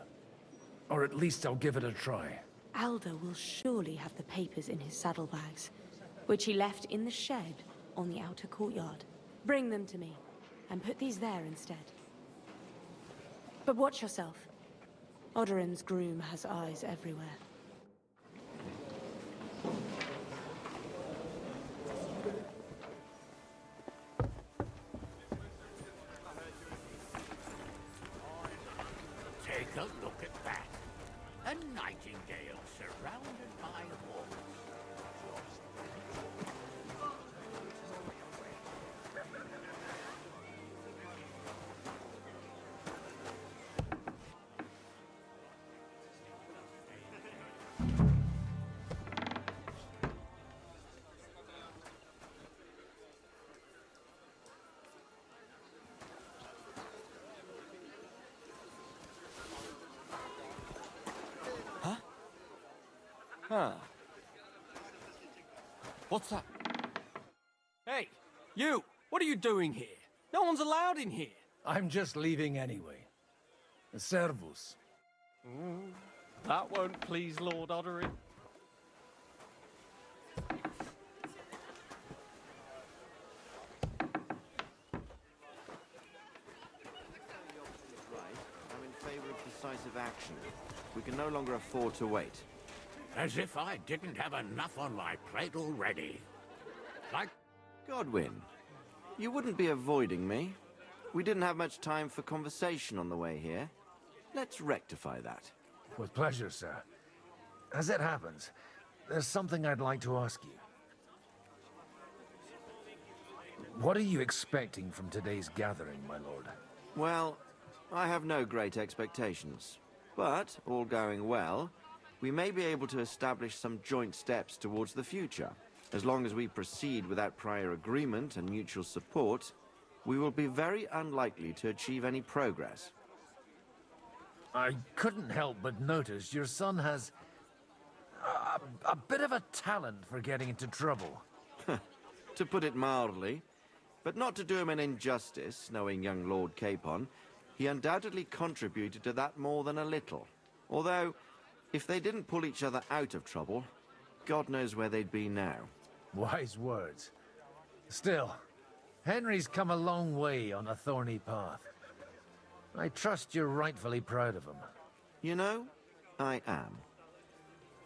Or at least I'll give it a try. Alder will surely have the papers in his saddlebags, which he left in the shed on the outer courtyard. Bring them to me, and put these there instead. But watch yourself. Odorin's groom has eyes everywhere. Take a look at that. A nightingale surrounded by hawks. Huh. What's that? Hey, you! What are you doing here? No one's allowed in here. I'm just leaving anyway. Servus. That won't please Lord Odorin. I'm in favor of decisive action. We can no longer afford to wait. As if I didn't have enough on my plate already. Like... Godwin, you wouldn't be avoiding me. We didn't have much time for conversation on the way here. Let's rectify that. With pleasure, sir. As it happens, there's something I'd like to ask you. What are you expecting from today's gathering, my lord? Well, I have no great expectations. But, all going well, we may be able to establish some joint steps towards the future. As long as we proceed without prior agreement and mutual support, we will be very unlikely to achieve any progress. I couldn't help but notice your son has a bit of a talent for getting into trouble. To put it mildly, but not to do him an injustice, knowing young Lord Capon, he undoubtedly contributed to that more than a little. Although, if they didn't pull each other out of trouble, God knows where they'd be now. Wise words. Still, Henry's come a long way on a thorny path. I trust you're rightfully proud of him. You know, I am.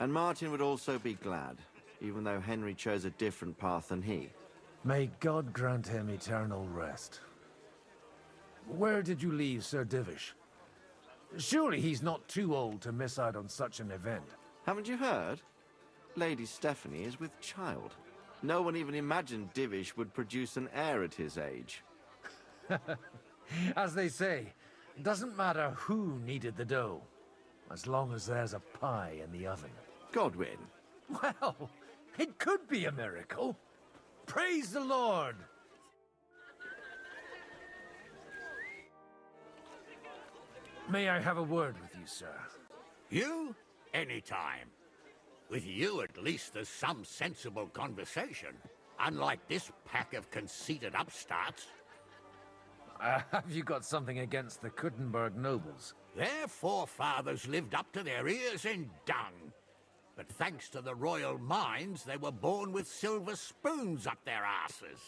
And Martin would also be glad, even though Henry chose a different path than he. May God grant him eternal rest. Where did you leave Sir Divish? Surely he's not too old to miss out on such an event. Haven't you heard? Lady Stephanie is with child. No one even imagined Divish would produce an heir at his age. As they say, it doesn't matter who kneaded the dough, as long as there's a pie in the oven. Godwin. Well, it could be a miracle. Praise the Lord! May I have a word with you, sir? You? Anytime. With you, at least, there's some sensible conversation. Unlike this pack of conceited upstarts. Have you got something against the Kuttenberg nobles? Their forefathers lived up to their ears in dung. But thanks to the royal mines, they were born with silver spoons up their asses.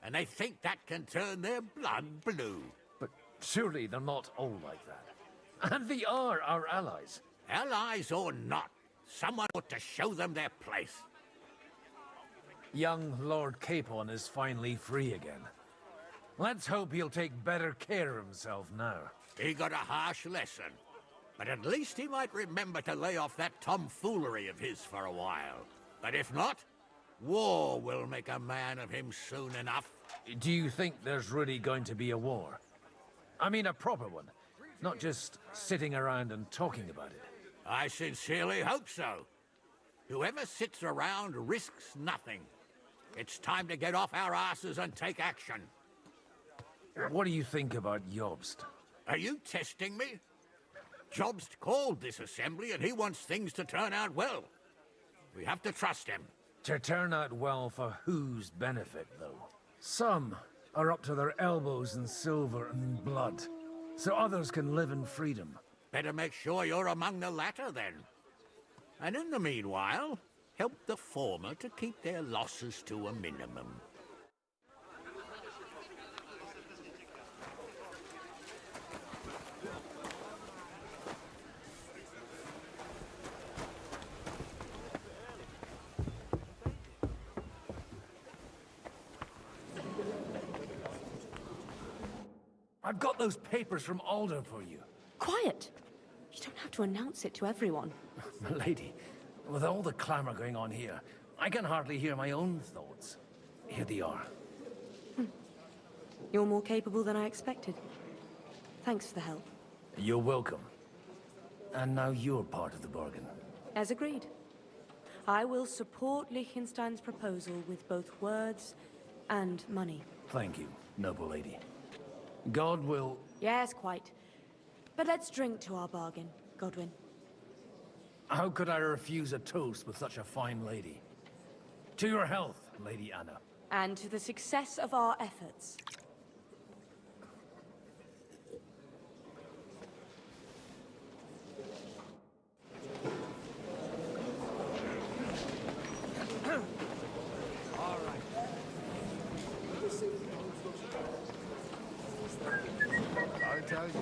And they think that can turn their blood blue. But surely they're not all like that. And they are our allies. Allies or not, someone ought to show them their place. Young Lord Capon is finally free again. Let's hope he'll take better care of himself now. He got a harsh lesson. But at least he might remember to lay off that tomfoolery of his for a while. But if not, war will make a man of him soon enough. Do you think there's really going to be a war? I mean a proper one, not just sitting around and talking about it. I sincerely hope so. Whoever sits around risks nothing. It's time to get off our asses and take action. What do you think about Jobst? Are you testing me? Jobst called this assembly and he wants things to turn out well. We have to trust him. To turn out well for whose benefit, though? Some are up to their elbows in silver and blood, so others can live in freedom. Better make sure you're among the latter, then. And in the meanwhile, help the former to keep their losses to a minimum. I've got those papers from Alder for you. Quiet! You don't have to announce it to everyone. Milady, with all the clamor going on here, I can hardly hear my own thoughts. Here they are. You're more capable than I expected. Thanks for the help. You're welcome. And now you're part of the bargain. As agreed. I will support Liechtenstein's proposal with both words and money. Thank you, noble lady. God will... Yes, quite. But let's drink to our bargain, Godwin. How could I refuse a toast with such a fine lady? To your health, Lady Anna. And to the success of our efforts. I tell you,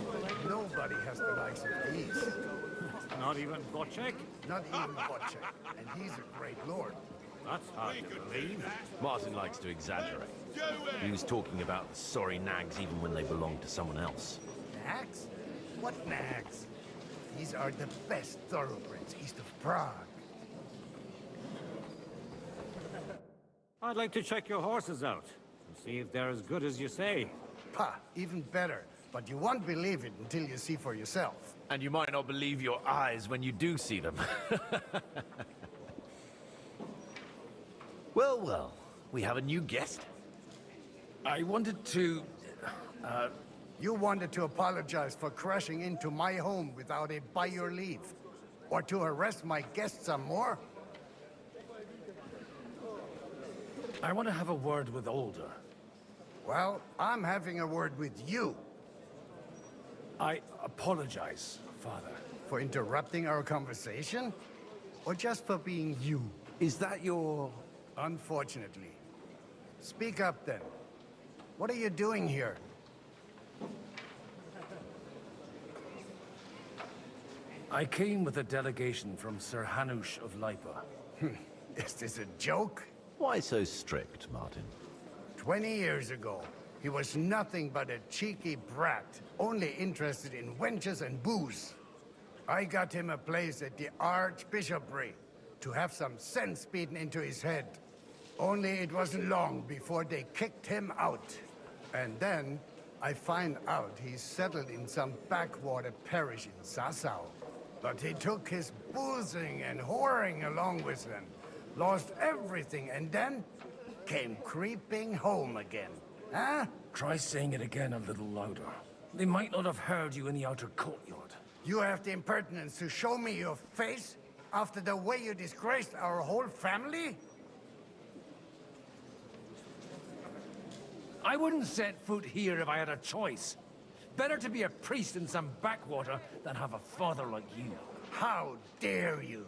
nobody has the likes of these. Not even Bocek? Not even Bocek. And he's a great lord. That's hard to believe. Martin likes to exaggerate. He was talking about the sorry nags even when they belonged to someone else. Nags? What nags? These are the best thoroughbreds east of Prague. I'd like to check your horses out and see if they're as good as you say. Pah, even better. But you won't believe it until you see for yourself. And you might not believe your eyes when you do see them. Well, well, we have a new guest. I wanted to... You wanted to apologize for crashing into my home without it by your leave. Or to arrest my guests some more? I want to have a word with Alder. Well, I'm having a word with you. I apologize, Father. For interrupting our conversation? Or just for being you? Is that your... Unfortunately. Speak up, then. What are you doing here? I came with a delegation from Sir Hanush of Lipa. Is this a joke? Why so strict, Martin? 20 years ago, he was nothing but a cheeky brat, only interested in wenches and booze. I got him a place at the Archbishopric to have some sense beaten into his head. Only it wasn't long before they kicked him out. And then I find out he's settled in some backwater parish in Sassau. But he took his boozing and whoring along with him, lost everything, and then came creeping home again. Huh? Try saying it again a little louder. They might not have heard you in the outer courtyard. You have the impertinence to show me your face? After the way you disgraced our whole family? I wouldn't set foot here if I had a choice. Better to be a priest in some backwater than have a father like you. How dare you?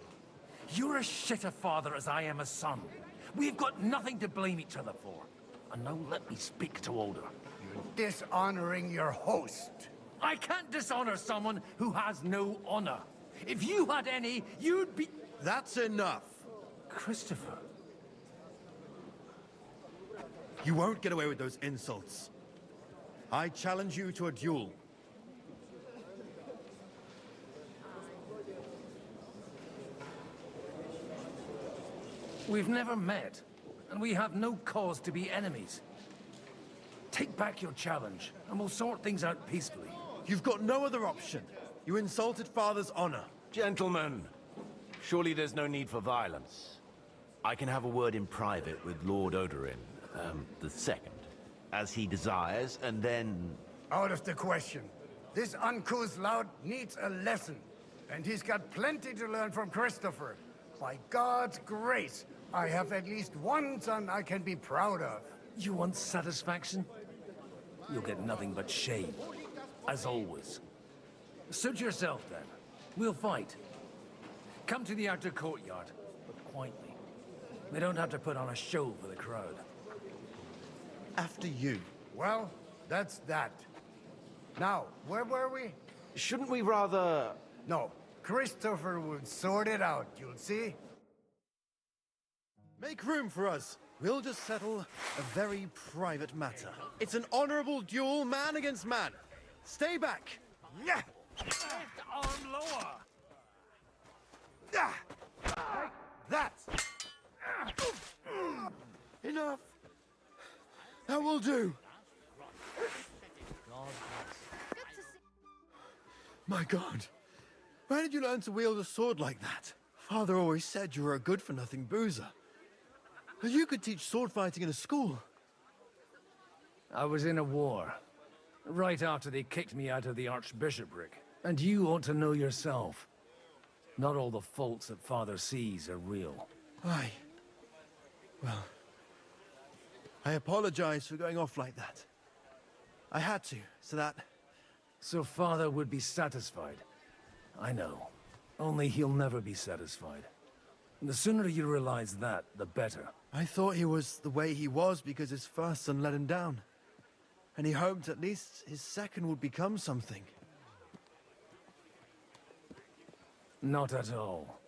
You're as shit a father as I am a son. We've got nothing to blame each other for. And now let me speak to Alder. You're dishonoring your host. I can't dishonor someone who has no honor. If you had any, you'd be... That's enough. Christopher. You won't get away with those insults. I challenge you to a duel. We've never met, and we have no cause to be enemies. Take back your challenge, and we'll sort things out peacefully. You've got no other option. You insulted Father's honor. Gentlemen, surely there's no need for violence. I can have a word in private with Lord Odorin, the second, as he desires, and then... Out of the question. This uncouth lout needs a lesson, and he's got plenty to learn from Christopher. By God's grace, I have at least one son I can be proud of. You want satisfaction? You'll get nothing but shame, as always. Suit yourself, then. We'll fight. Come to the outer courtyard, but quietly. We don't have to put on a show for the crowd. After you. Well, that's that. Now, where were we? Shouldn't we rather... No, Christopher will sort it out, you'll see. Make room for us. We'll just settle a very private matter. It's an honorable duel, man against man. Stay back. Yeah. Arm lower! That! Enough! That will do. My God. Where did you learn to wield a sword like that? Father always said you were a good-for-nothing boozer. You could teach sword fighting in a school. I was in a war. Right after they kicked me out of the archbishopric. And you ought to know yourself. Not all the faults that Father sees are real. Aye. Well, I apologize for going off like that. I had to, so that... So Father would be satisfied. I know. Only he'll never be satisfied. The sooner you realize that, the better. I thought he was the way he was because his first son let him down. And he hoped at least his second would become something. Not at all.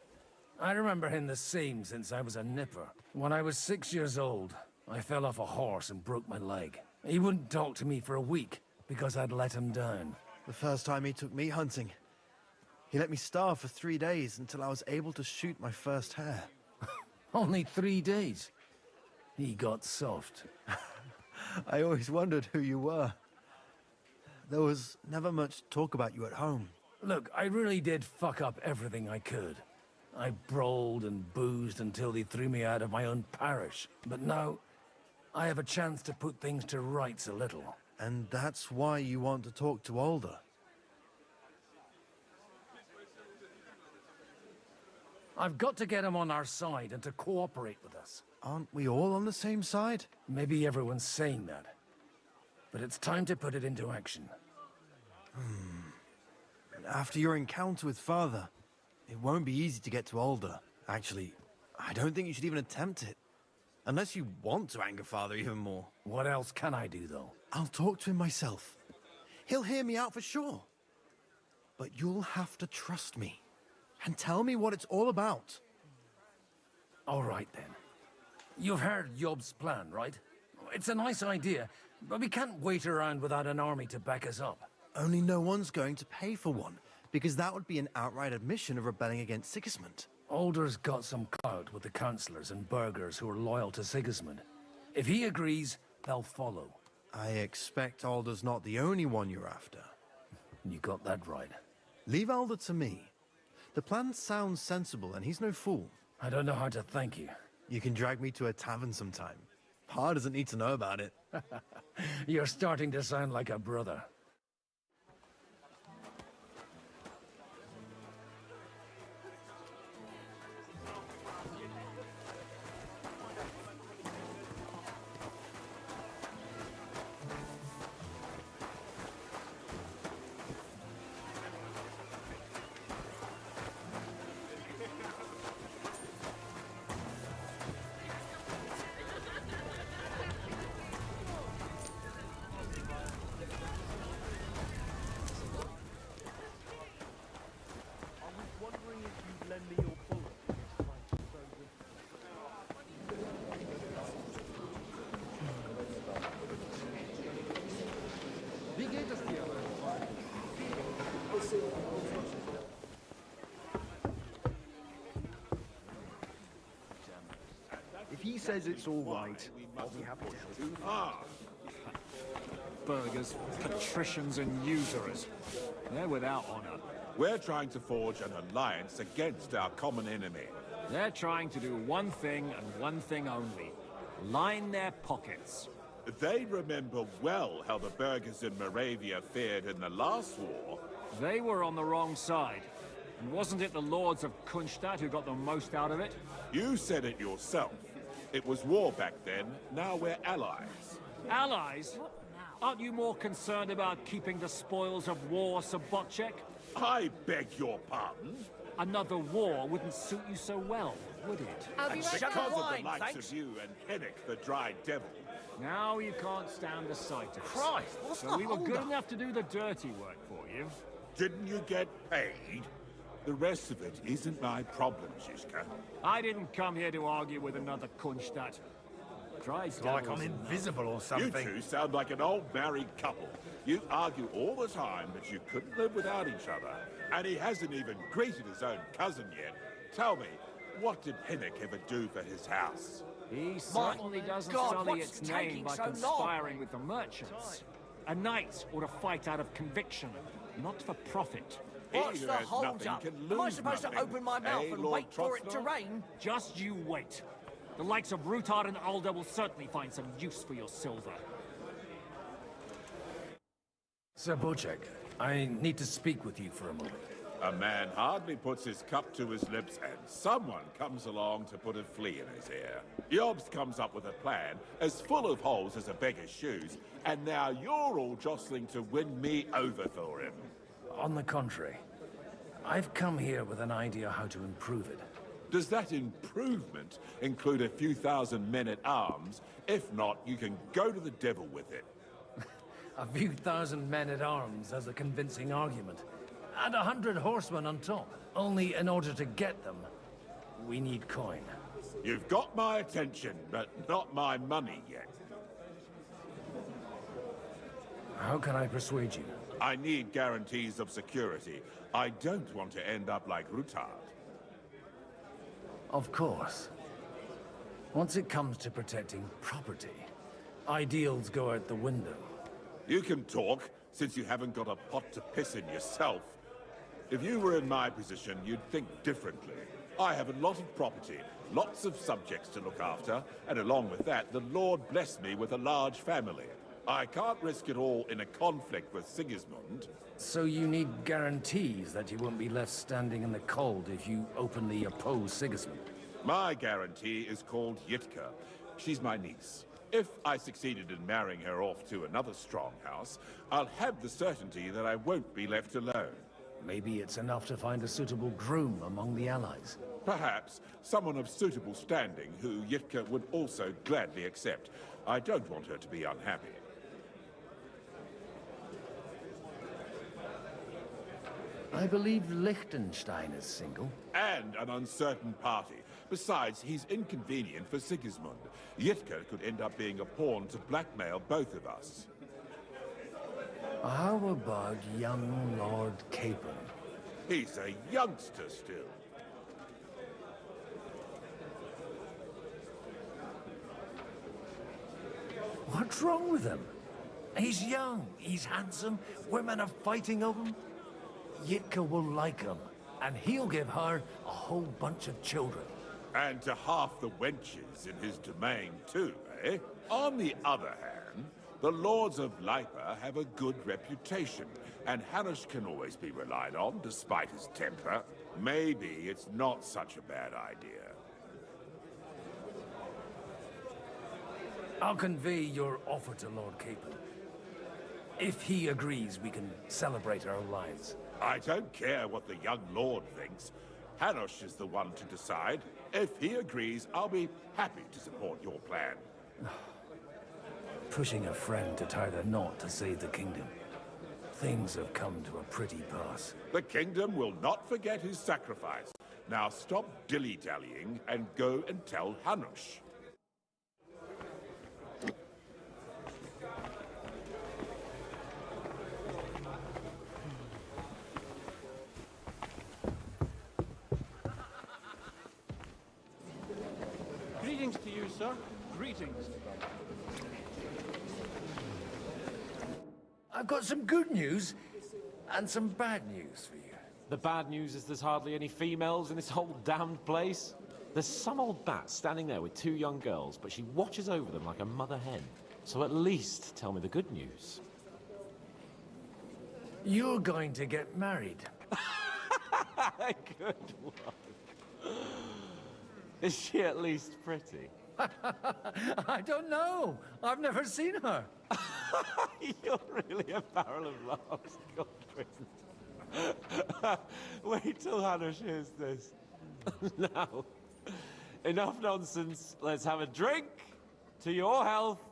I remember him the same since I was a nipper. When I was 6 years old, I fell off a horse and broke my leg. He wouldn't talk to me for a week because I'd let him down. The first time he took me hunting, he let me starve for 3 days until I was able to shoot my first hare. Only 3 days? He got soft. I always wondered who you were. There was never much talk about you at home. Look, I really did fuck up everything I could. I brawled and boozed until they threw me out of my own parish. But now, I have a chance to put things to rights a little. And that's why you want to talk to Alder. I've got to get him on our side and to cooperate with us. Aren't we all on the same side? Maybe everyone's saying that. But it's time to put it into action. After your encounter with Father, it won't be easy to get to Alder. Actually, I don't think you should even attempt it. Unless you want to anger Father even more. What else can I do, though? I'll talk to him myself. He'll hear me out for sure. But you'll have to trust me. And tell me what it's all about. All right, then. You've heard Yob's plan, right? It's a nice idea, but we can't wait around without an army to back us up. Only no one's going to pay for one, because that would be an outright admission of rebelling against Sigismund. Alder's got some clout with the councillors and burghers who are loyal to Sigismund. If he agrees, they'll follow. I expect Alder's not the only one you're after. You got that right. Leave Alder to me. The plan sounds sensible, and he's no fool. I don't know how to thank you. You can drag me to a tavern sometime. Pa doesn't need to know about it. You're starting to sound like a brother. lend me your bullet? Wie geht es dir, mein Freund? If he says it's all right, I'll be happy to help. Burghers, patricians and usurers. They're without honor. We're trying to forge an alliance against our common enemy. They're trying to do one thing and one thing only. Line their pockets. They remember well how the burghers in Moravia fared in the last war. They were on the wrong side. And wasn't it the lords of Kunstadt who got the most out of it? You said it yourself. It was war back then, now we're allies. Allies? Aren't you more concerned about keeping the spoils of war, Sabotchek? I beg your pardon? Another war wouldn't suit you so well, would it? I'll be right back. Because of the likes of you and Hennick, the Dry Devil. Now you can't stand the sight of us. Christ, what's so the we were good hold-up? enough to do the dirty work for you. Didn't you get paid? The rest of it isn't my problem, Shishka. I didn't come here to argue with another Kunstadt. Christ, Like I'm invisible or something. You two sound like an old married couple. You argue all the time, but you couldn't live without each other. And he hasn't even greeted his own cousin yet. Tell me, what did Hennick ever do for his house? He certainly doesn't sully its name by conspiring with the merchants. A knight ought to fight out of conviction, not for profit. What's the hold-up? Am I supposed to open my mouth and wait for it to rain? Just you wait. The likes of Rutard and Alder will certainly find some use for your silver. Sir Bocek, I need to speak with you for a moment. A man hardly puts his cup to his lips and someone comes along to put a flea in his ear. Yobst comes up with a plan as full of holes as a beggar's shoes, and now you're all jostling to win me over for him. On the contrary, I've come here with an idea how to improve it. Does that improvement include a few thousand men-at-arms? If not, you can go to the devil with it. A few thousand men-at-arms has a convincing argument. And 100 horsemen on top. Only in order to get them, we need coin. You've got my attention, but not my money yet. How can I persuade you? I need guarantees of security. I don't want to end up like Rutard. Of course. Once it comes to protecting property, ideals go out the window. You can talk, since you haven't got a pot to piss in yourself. If you were in my position, you'd think differently. I have a lot of property, lots of subjects to look after, and along with that, the Lord blessed me with a large family. I can't risk it all in a conflict with Sigismund. So you need guarantees that you won't be left standing in the cold if you openly oppose Sigismund? My guarantee is called Yitka. She's my niece. If I succeeded in marrying her off to another strong house, I'll have the certainty that I won't be left alone. Maybe it's enough to find a suitable groom among the allies. Perhaps someone of suitable standing who Yitka would also gladly accept. I don't want her to be unhappy. I believe Liechtenstein is single. And an uncertain party. Besides, he's inconvenient for Sigismund. Yitka could end up being a pawn to blackmail both of us. How about young Lord Capon? He's a youngster still. What's wrong with him? He's young, he's handsome, women are fighting over him. Yitka will like him, and he'll give her a whole bunch of children. And to half the wenches in his domain too, eh? On the other hand, the lords of Lipa have a good reputation, and Hanush can always be relied on, despite his temper. Maybe it's not such a bad idea. I'll convey your offer to Lord Capon. If he agrees, we can celebrate our lives. I don't care what the young lord thinks. Hanush is the one to decide. If he agrees, I'll be happy to support your plan. Pushing a friend to tie the knot to save the kingdom. things have come to a pretty pass. The kingdom will not forget his sacrifice. Now stop dilly-dallying and go and tell Hanush. Greetings to you, sir. Greetings. I've got some good news and some bad news for you. The bad news is there's hardly any females in this whole damned place. There's some old bat standing there with 2 young girls, but she watches over them like a mother hen. So at least tell me the good news. You're going to get married. Good one. Is she at least pretty? I don't know. I've never seen her. You're really a barrel of laughs, Godwin. Wait till Hanush hears this. Now, enough nonsense. Let's have a drink to your health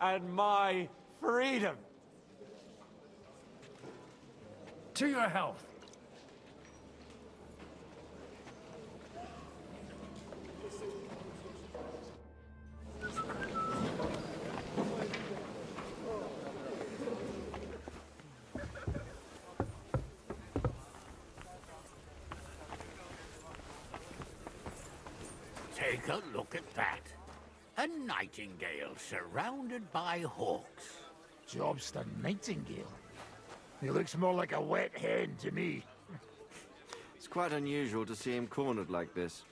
and my freedom. To your health. Take a look at that. A nightingale surrounded by hawks. Job's the nightingale. He looks more like a wet hen to me. It's quite unusual to see him cornered like this.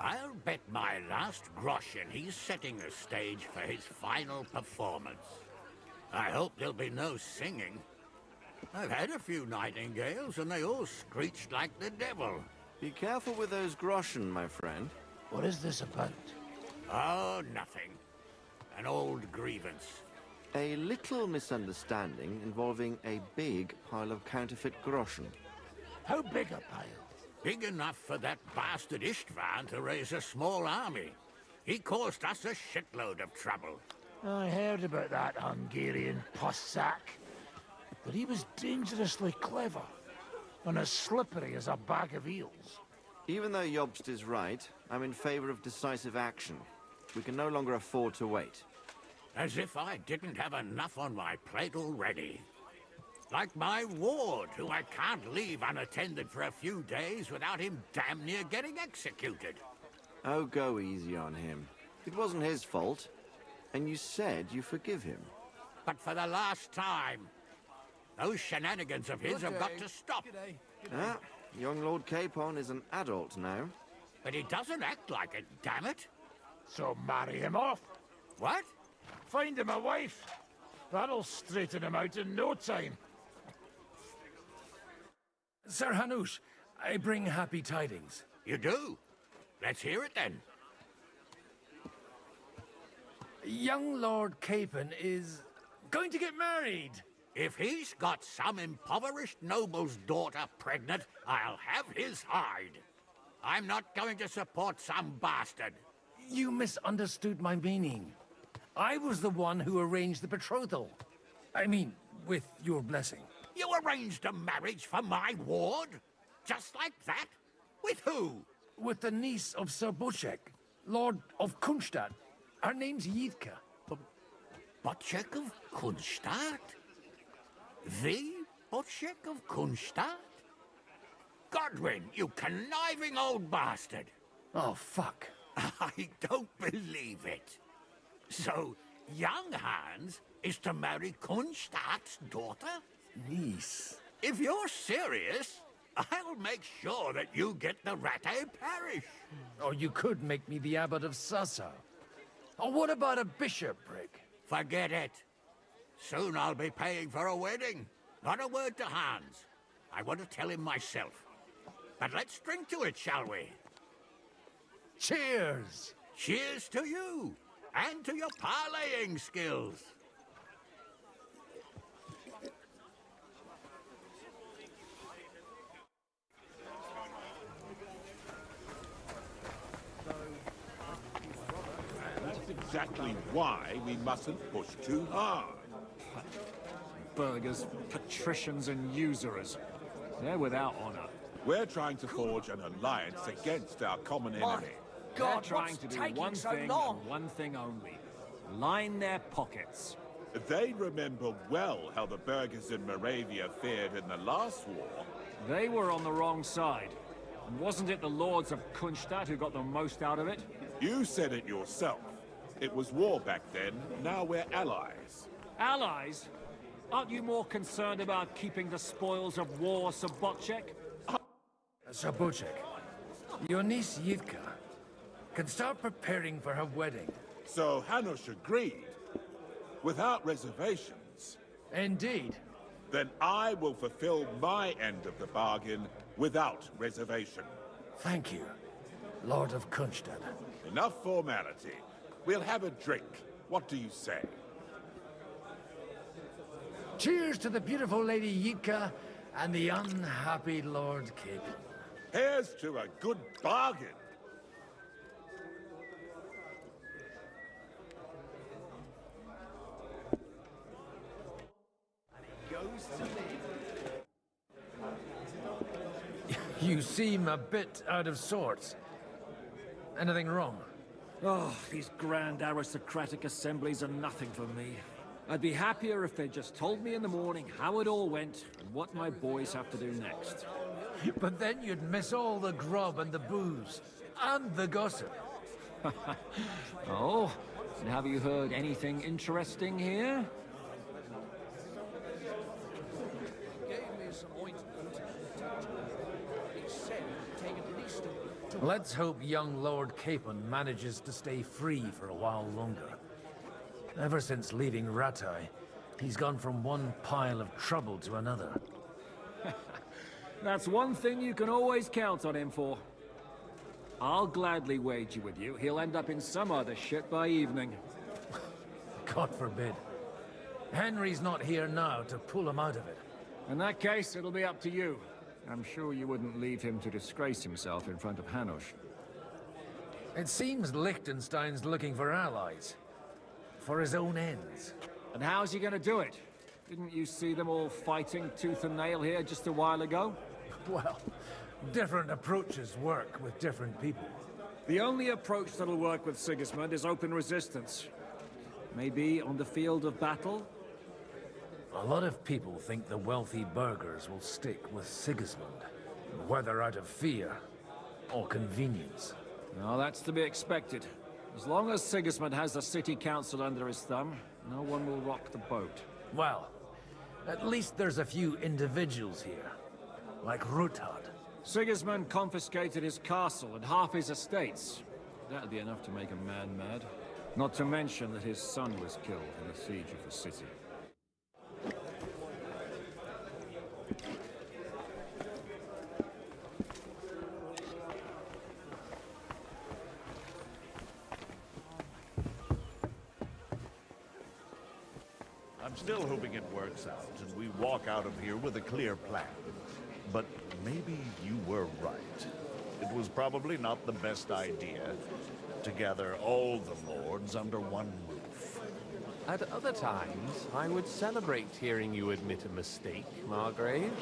I'll bet my last groschen he's setting the stage for his final performance. I hope there'll be no singing. I've had a few nightingales and they all screeched like the devil. Be careful with those groschen, my friend. What is this about? Oh, nothing. An old grievance. A little misunderstanding involving a big pile of counterfeit groschen. How big a pile? Big enough for that bastard Istvan to raise a small army. He caused us a shitload of trouble. I heard about that Hungarian pussack. But he was dangerously clever. And as slippery as a bag of eels. Even though Jobst is right, I'm in favor of decisive action. We can no longer afford to wait. As if I didn't have enough on my plate already. Like my ward, who I can't leave unattended for a few days without him damn near getting executed. Oh, go easy on him. It wasn't his fault. And you said you forgive him. But for the last time, those shenanigans of his have got to stop. Ah, young Lord Capon is an adult now. But he doesn't act like it, damn it. So marry him off. What? Find him a wife. That'll straighten him out in no time. Sir Hanush, I bring happy tidings. You do? Let's hear it then. Young Lord Capon is going to get married. If he's got some impoverished noble's daughter pregnant, I'll have his hide. I'm not going to support some bastard. You misunderstood my meaning. I was the one who arranged the betrothal. I mean, with your blessing. You arranged a marriage for my ward? Just like that? With who? With the niece of Sir Bocek, Lord of Kunstadt. Her name's Yidka. Bocek of Kunstadt? The Bocek of Kunstadt? Godwin, you conniving old bastard! Oh, fuck. I don't believe it. So, young Hans is to marry Kunstadt's daughter? Niece. If you're serious, I'll make sure that you get the Rattay parish. Or you could make me the abbot of Sassa. Or what about a bishopric? Forget it. Soon I'll be paying for a wedding. Not a word to Hans. I want to tell him myself. But let's drink to it, shall we? Cheers! Cheers to you, and to your parleying skills. That's exactly why we mustn't push too hard. burghers, patricians and usurers. They're without honor. We're trying to forge an alliance against our common enemy. They're trying to do one thing and one thing only. Line their pockets. They remember well how the burghers in Moravia fared in the last war. They were on the wrong side. And wasn't it the lords of Kunstadt who got the most out of it? You said it yourself. It was war back then, now we're allies. Allies? Aren't you more concerned about keeping the spoils of war, Sobotchek? Sobotchek, your niece Yitka can start preparing for her wedding. So Hanush agreed, without reservations. Indeed. Then I will fulfill my end of the bargain without reservation. Thank you, Lord of Kunstadt. Enough formality. We'll have a drink. What do you say? Cheers to the beautiful Lady Yitka and the unhappy Lord Capon. Here's to a good bargain. You seem a bit out of sorts. Anything wrong? Oh, these grand aristocratic assemblies are nothing for me. I'd be happier if they just told me in the morning how it all went and what my boys have to do next. But then you'd miss all the grub and the booze, and the gossip. Oh, and have you heard anything interesting here? Let's hope young Lord Capon manages to stay free for a while longer. Ever since leaving Ratai, he's gone from one pile of trouble to another. That's one thing you can always count on him for. I'll gladly wager with you he'll end up in some other shit by evening. God forbid. Henry's not here now to pull him out of it. In that case, it'll be up to you. I'm sure you wouldn't leave him to disgrace himself in front of Hanush. It seems Liechtenstein's looking for allies. For his own ends. And how's he gonna do it? Didn't you see them all fighting tooth and nail here just a while ago? Well, different approaches work with different people. The only approach that'll work with Sigismund is open resistance. Maybe on the field of battle? A lot of people think the wealthy burghers will stick with Sigismund, whether out of fear or convenience. No, that's to be expected. As long as Sigismund has the city council under his thumb, no one will rock the boat. Well, at least there's a few individuals here, like Ruthard. Sigismund confiscated his castle and half his estates. That'd be enough to make a man mad. Not to mention that his son was killed in the siege of the city. I'm still hoping it works out and we walk out of here with a clear plan. But maybe you were right. It was probably not the best idea to gather all the lords under one roof. At other times, I would celebrate hearing you admit a mistake, Margrave.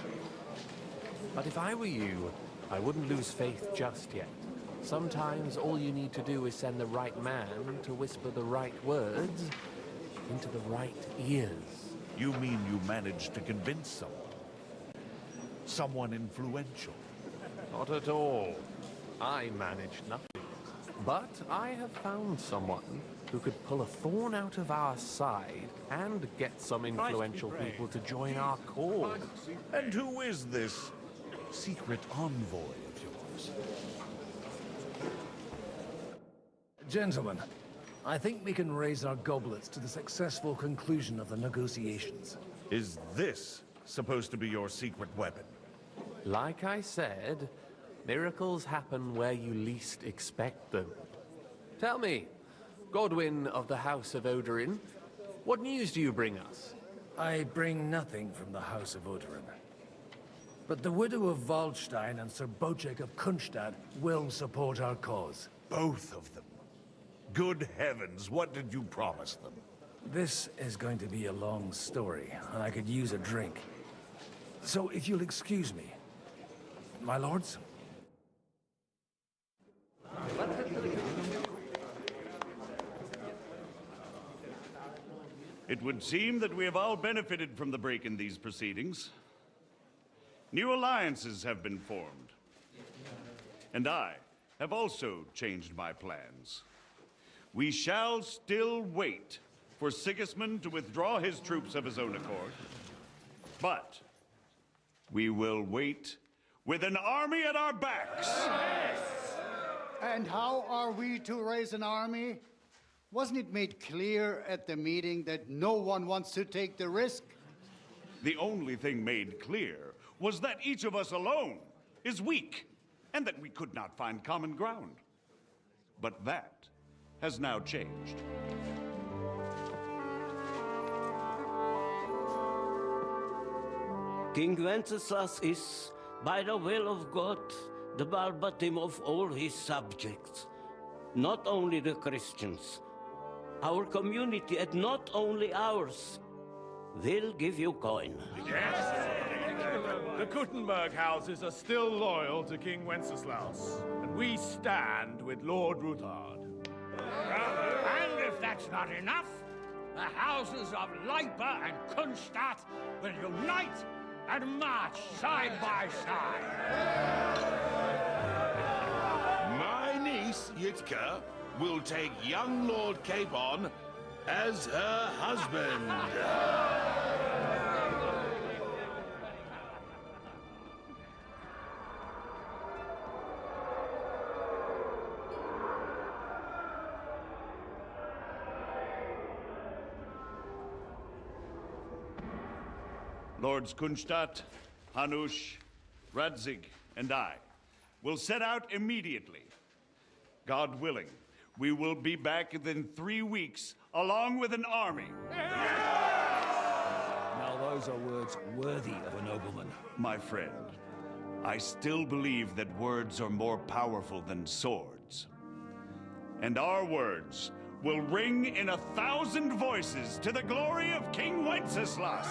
But if I were you, I wouldn't lose faith just yet. Sometimes all you need to do is send the right man to whisper the right words into the right ears. You mean you managed to convince someone? Someone influential? Not at all. I managed nothing. But I have found someone who could pull a thorn out of our side and get some influential people to join our cause. And who is this secret envoy of yours? Gentlemen, I think we can raise our goblets to the successful conclusion of the negotiations. Is this supposed to be your secret weapon? Like I said, miracles happen where you least expect them. Tell me, Godwin of the House of Odorin, what news do you bring us? I bring nothing from the House of Odorin. But the widow of Waldstein and Sir Bocek of Kunstadt will support our cause. Both of them? Good heavens, what did you promise them? This is going to be a long story, and I could use a drink. So if you'll excuse me, my lords? It would seem that we have all benefited from the break in these proceedings. New alliances have been formed. And I have also changed my plans. We shall still wait for Sigismund to withdraw his troops of his own accord. But we will wait with an army at our backs. And how are we to raise an army? Wasn't it made clear at the meeting that no one wants to take the risk? The only thing made clear was that each of us alone is weak, and that we could not find common ground. But that has now changed. King Wenceslas is, by the will of God, the Balbatim of all his subjects. Not only the Christians. Our community, and not only ours, will give you coin. Yes. The Kuttenberg houses are still loyal to King Wenceslaus, and we stand with Lord Ruthard. And if that's not enough, the houses of Leipa and Kunstadt will unite and march side by side. My niece, Yitka, will take young Lord Capon as her husband. Lords Kunstadt, Hanush, Radzig, and I will set out immediately. God willing, we will be back within 3 weeks, along with an army. Now those are words worthy of a nobleman. My friend, I still believe that words are more powerful than swords. And our words will ring in 1,000 voices to the glory of King Wenceslas.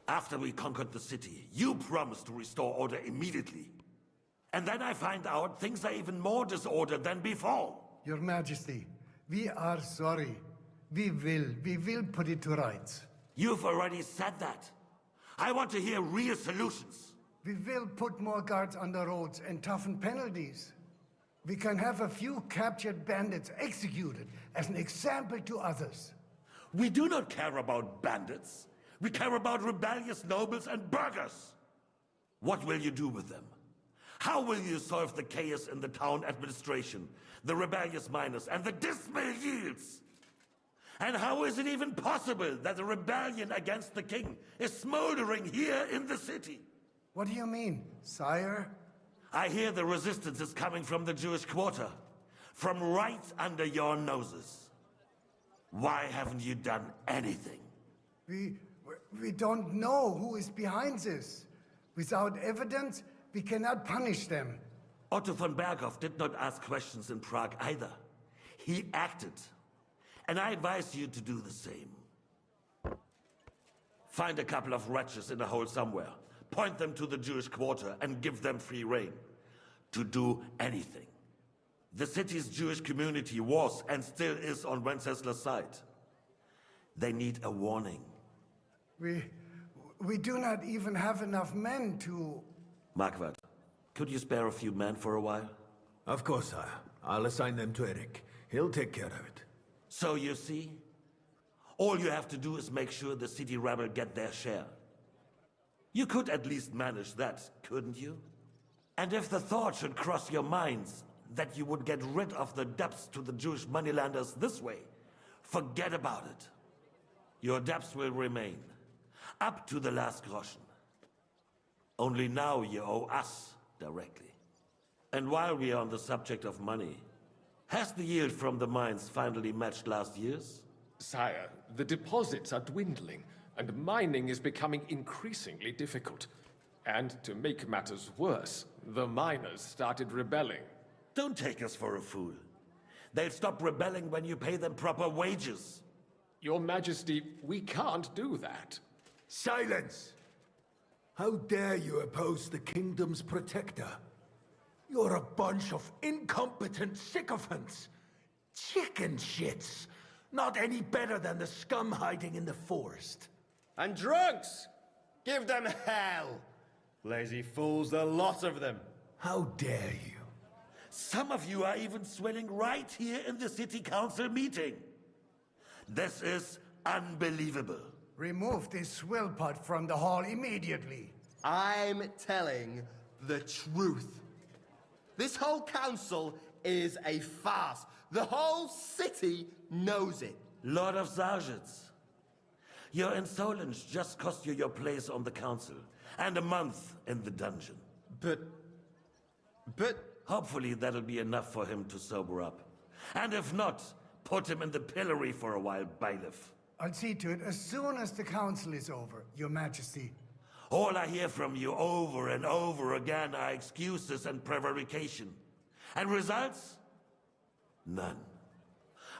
After we conquered the city, you promised to restore order immediately. And then I find out things are even more disordered than before. Your Majesty, we are sorry. We will put it to rights. You've already said that. I want to hear real solutions. We will put more guards on the roads and toughen penalties. We can have a few captured bandits executed as an example to others. We do not care about bandits. We care about rebellious nobles and burghers. What will you do with them? How will you solve the chaos in the town administration, the rebellious miners, and the dismal yields? And how is it even possible that a rebellion against the king is smoldering here in the city? What do you mean, sire? I hear the resistance is coming from the Jewish quarter, from right under your noses. Why haven't you done anything? We don't know who is behind this. Without evidence, we cannot punish them. Otto von Berghoff did not ask questions in Prague either. He acted. And I advise you to do the same. Find a couple of wretches in a hole somewhere, point them to the Jewish quarter, and give them free rein to do anything. The city's Jewish community was and still is on Wenceslas' side. They need a warning. We do not even have enough men to... Marquardt, could you spare a few men for a while? Of course, sire. I'll assign them to Eric. He'll take care of it. So you see, all you have to do is make sure the city rabble get their share. You could at least manage that, couldn't you? And if the thought should cross your minds that you would get rid of the debts to the Jewish moneylanders this way, forget about it. Your debts will remain, up to the last groschen. Only now you owe us directly. And while we are on the subject of money, has the yield from the mines finally matched last year's? Sire, the deposits are dwindling, and mining is becoming increasingly difficult. And to make matters worse, the miners started rebelling. Don't take us for a fool. They'll stop rebelling when you pay them proper wages. Your Majesty, we can't do that. Silence! How dare you oppose the kingdom's protector? You're a bunch of incompetent sycophants. Chicken shits. Not any better than the scum hiding in the forest. And drunks! Give them hell! Lazy fools, the lot of them. How dare you? Some of you are even swelling right here in the city council meeting. This is unbelievable. Remove this swill pot from the hall immediately. I'm telling the truth. This whole council is a farce. The whole city knows it. Lord of Sargents, your insolence just cost you your place on the council, and a month in the dungeon. But... Hopefully that'll be enough for him to sober up. And if not, put him in the pillory for a while, bailiff. I'll see to it as soon as the council is over, Your Majesty. All I hear from you over and over again are excuses and prevarication. And results? None.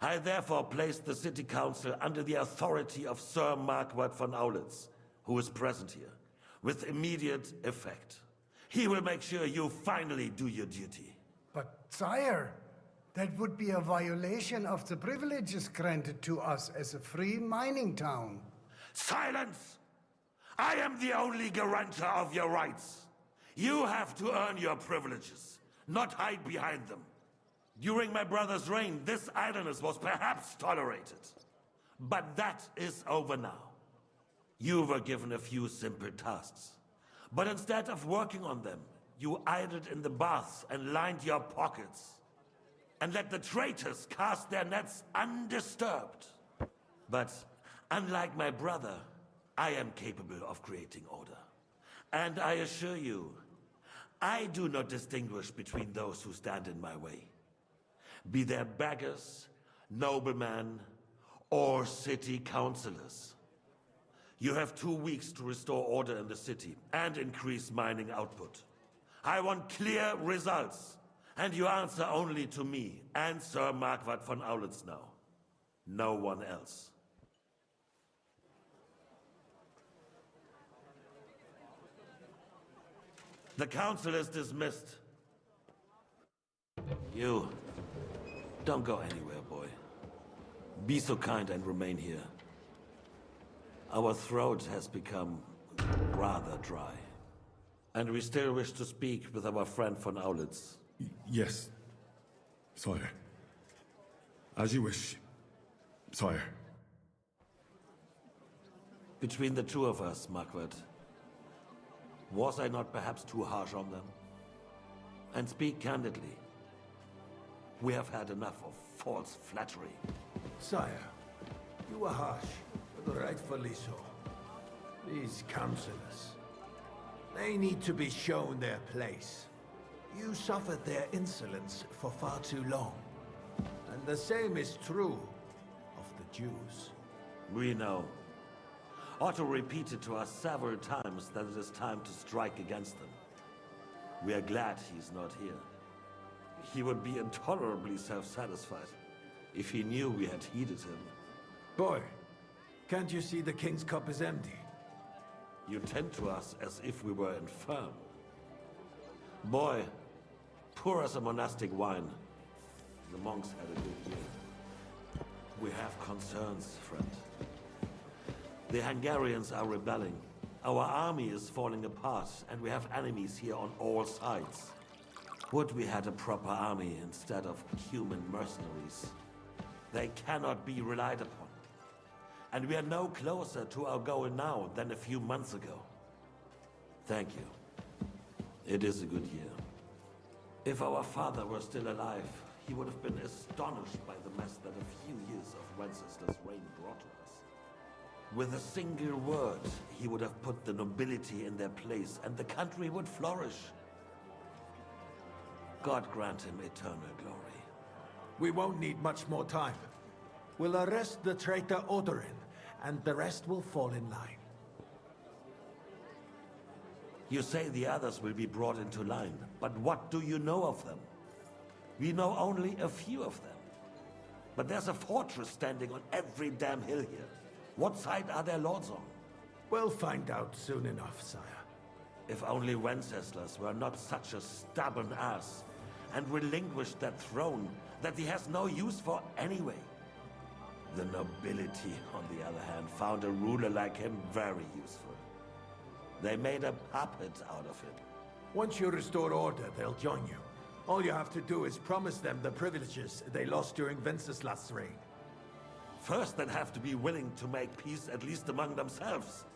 I therefore place the city council under the authority of Sir Marquardt von Aulitz, who is present here, with immediate effect. He will make sure you finally do your duty. But, sire, that would be a violation of the privileges granted to us as a free mining town. Silence! I am the only guarantor of your rights. You have to earn your privileges, not hide behind them. During my brother's reign, this idleness was perhaps tolerated. But that is over now. You were given a few simple tasks. But instead of working on them, you idled in the baths and lined your pockets. And let the traitors cast their nets undisturbed. But unlike my brother, I am capable of creating order. And I assure you, I do not distinguish between those who stand in my way. Be they beggars, noblemen, or city councillors. You have 2 weeks to restore order in the city and increase mining output. I want clear results, and you answer only to me and Sir Marquardt von Aulitz now. No one else. The council is dismissed. You, don't go anywhere, boy. Be so kind and remain here. Our throat has become rather dry. And we still wish to speak with our friend von Aulitz. Yes, sire. As you wish, sire. Between the two of us, Marquardt, was I not perhaps too harsh on them? And speak candidly, we have had enough of false flattery. Sire, you were harsh, but rightfully so. These councillors, they need to be shown their place. You suffered their insolence for far too long. And the same is true of the Jews. We know. Otto repeated to us several times that it is time to strike against them. We are glad he's not here. He would be intolerably self-satisfied if he knew we had heeded him. Boy, can't you see the king's cup is empty? You tend to us as if we were infirm. Boy, pour us a monastic wine. The monks had a good year. We have concerns, friend. The Hungarians are rebelling. Our army is falling apart, and we have enemies here on all sides. Would we had a proper army instead of human mercenaries. They cannot be relied upon. And we are no closer to our goal now than a few months ago. Thank you. It is a good year. If our father were still alive, he would have been astonished by the mess that a few years of Wenceslas' reign brought to us. With a single word, he would have put the nobility in their place, and the country would flourish. God grant him eternal glory. We won't need much more time. We'll arrest the traitor Odorin, and the rest will fall in line. You say the others will be brought into line, but what do you know of them? We know only a few of them. But there's a fortress standing on every damn hill here. What side are their lords on? We'll find out soon enough, sire. If only Wenceslas were not such a stubborn ass, and relinquished that throne that he has no use for anyway. The nobility, on the other hand, found a ruler like him very useful. They made a puppet out of him. Once you restore order, they'll join you. All you have to do is promise them the privileges they lost during Wenceslas' reign. First, they'd have to be willing to make peace at least among themselves.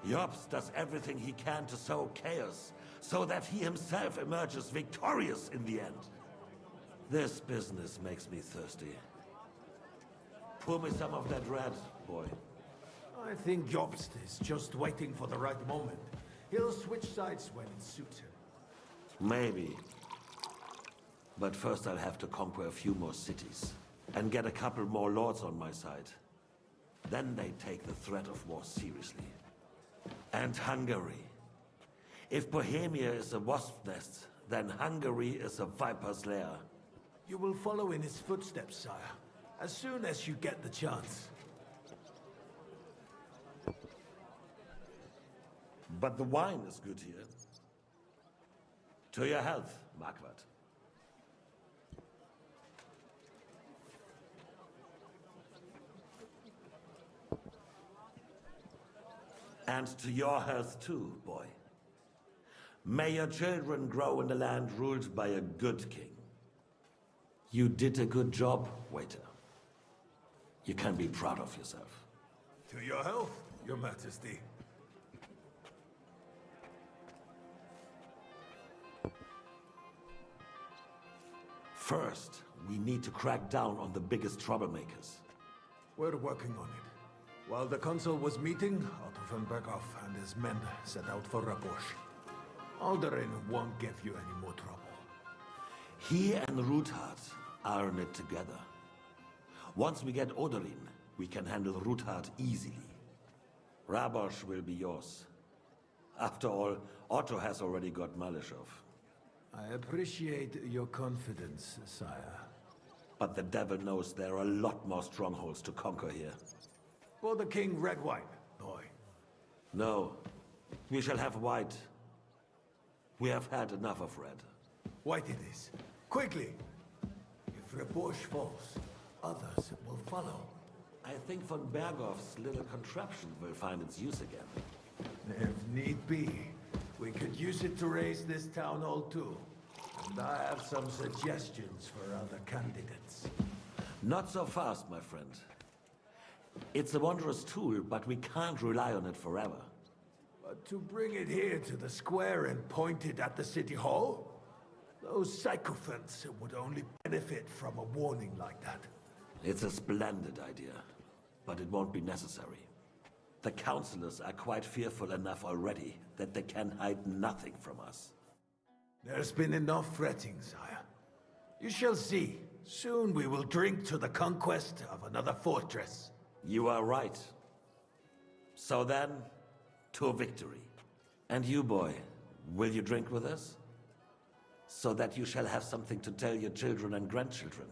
Jobst does everything he can to sow chaos, so that he himself emerges victorious in the end. This business makes me thirsty. Pour me some of that red, boy. I think Jobst is just waiting for the right moment. He'll switch sides when it suits him. Maybe. But first I'll have to conquer a few more cities, and get a couple more lords on my side. Then they take the threat of war seriously. And Hungary. If Bohemia is a wasp's nest, then Hungary is a viper's lair. You will follow in his footsteps, sire, as soon as you get the chance. But the wine is good here. To your health, Marquardt. And to your health too, boy. May your children grow in a land ruled by a good king. You did a good job, waiter. You can be proud of yourself. To your health, your majesty. First, we need to crack down on the biggest troublemakers. We're working on it. While the consul was meeting, Otto von Berghoff and his men set out for Rabosch. Alderin won't give you any more trouble. He and Ruthard are in it together. Once we get Odorin, we can handle Ruthard easily. Rabosch will be yours. After all, Otto has already got Malishov. I appreciate your confidence, sire. But the devil knows there are a lot more strongholds to conquer here. For the king, red wine, boy. No. We shall have white. We have had enough of red. White it is. Quickly! If Rabosch falls, others will follow. I think von Berghoff's little contraption will find its use again. If need be, we could use it to raise this town hall too. And I have some suggestions for other candidates. Not so fast, my friend. It's a wondrous tool, but we can't rely on it forever. But to bring it here to the square and point it at the city hall? Those sycophants would only benefit from a warning like that. It's a splendid idea, but it won't be necessary. The councillors are quite fearful enough already that they can hide nothing from us. There's been enough fretting, sire. You shall see. Soon we will drink to the conquest of another fortress. You are right. So then, to victory. And you, boy, will you drink with us? So that you shall have something to tell your children and grandchildren.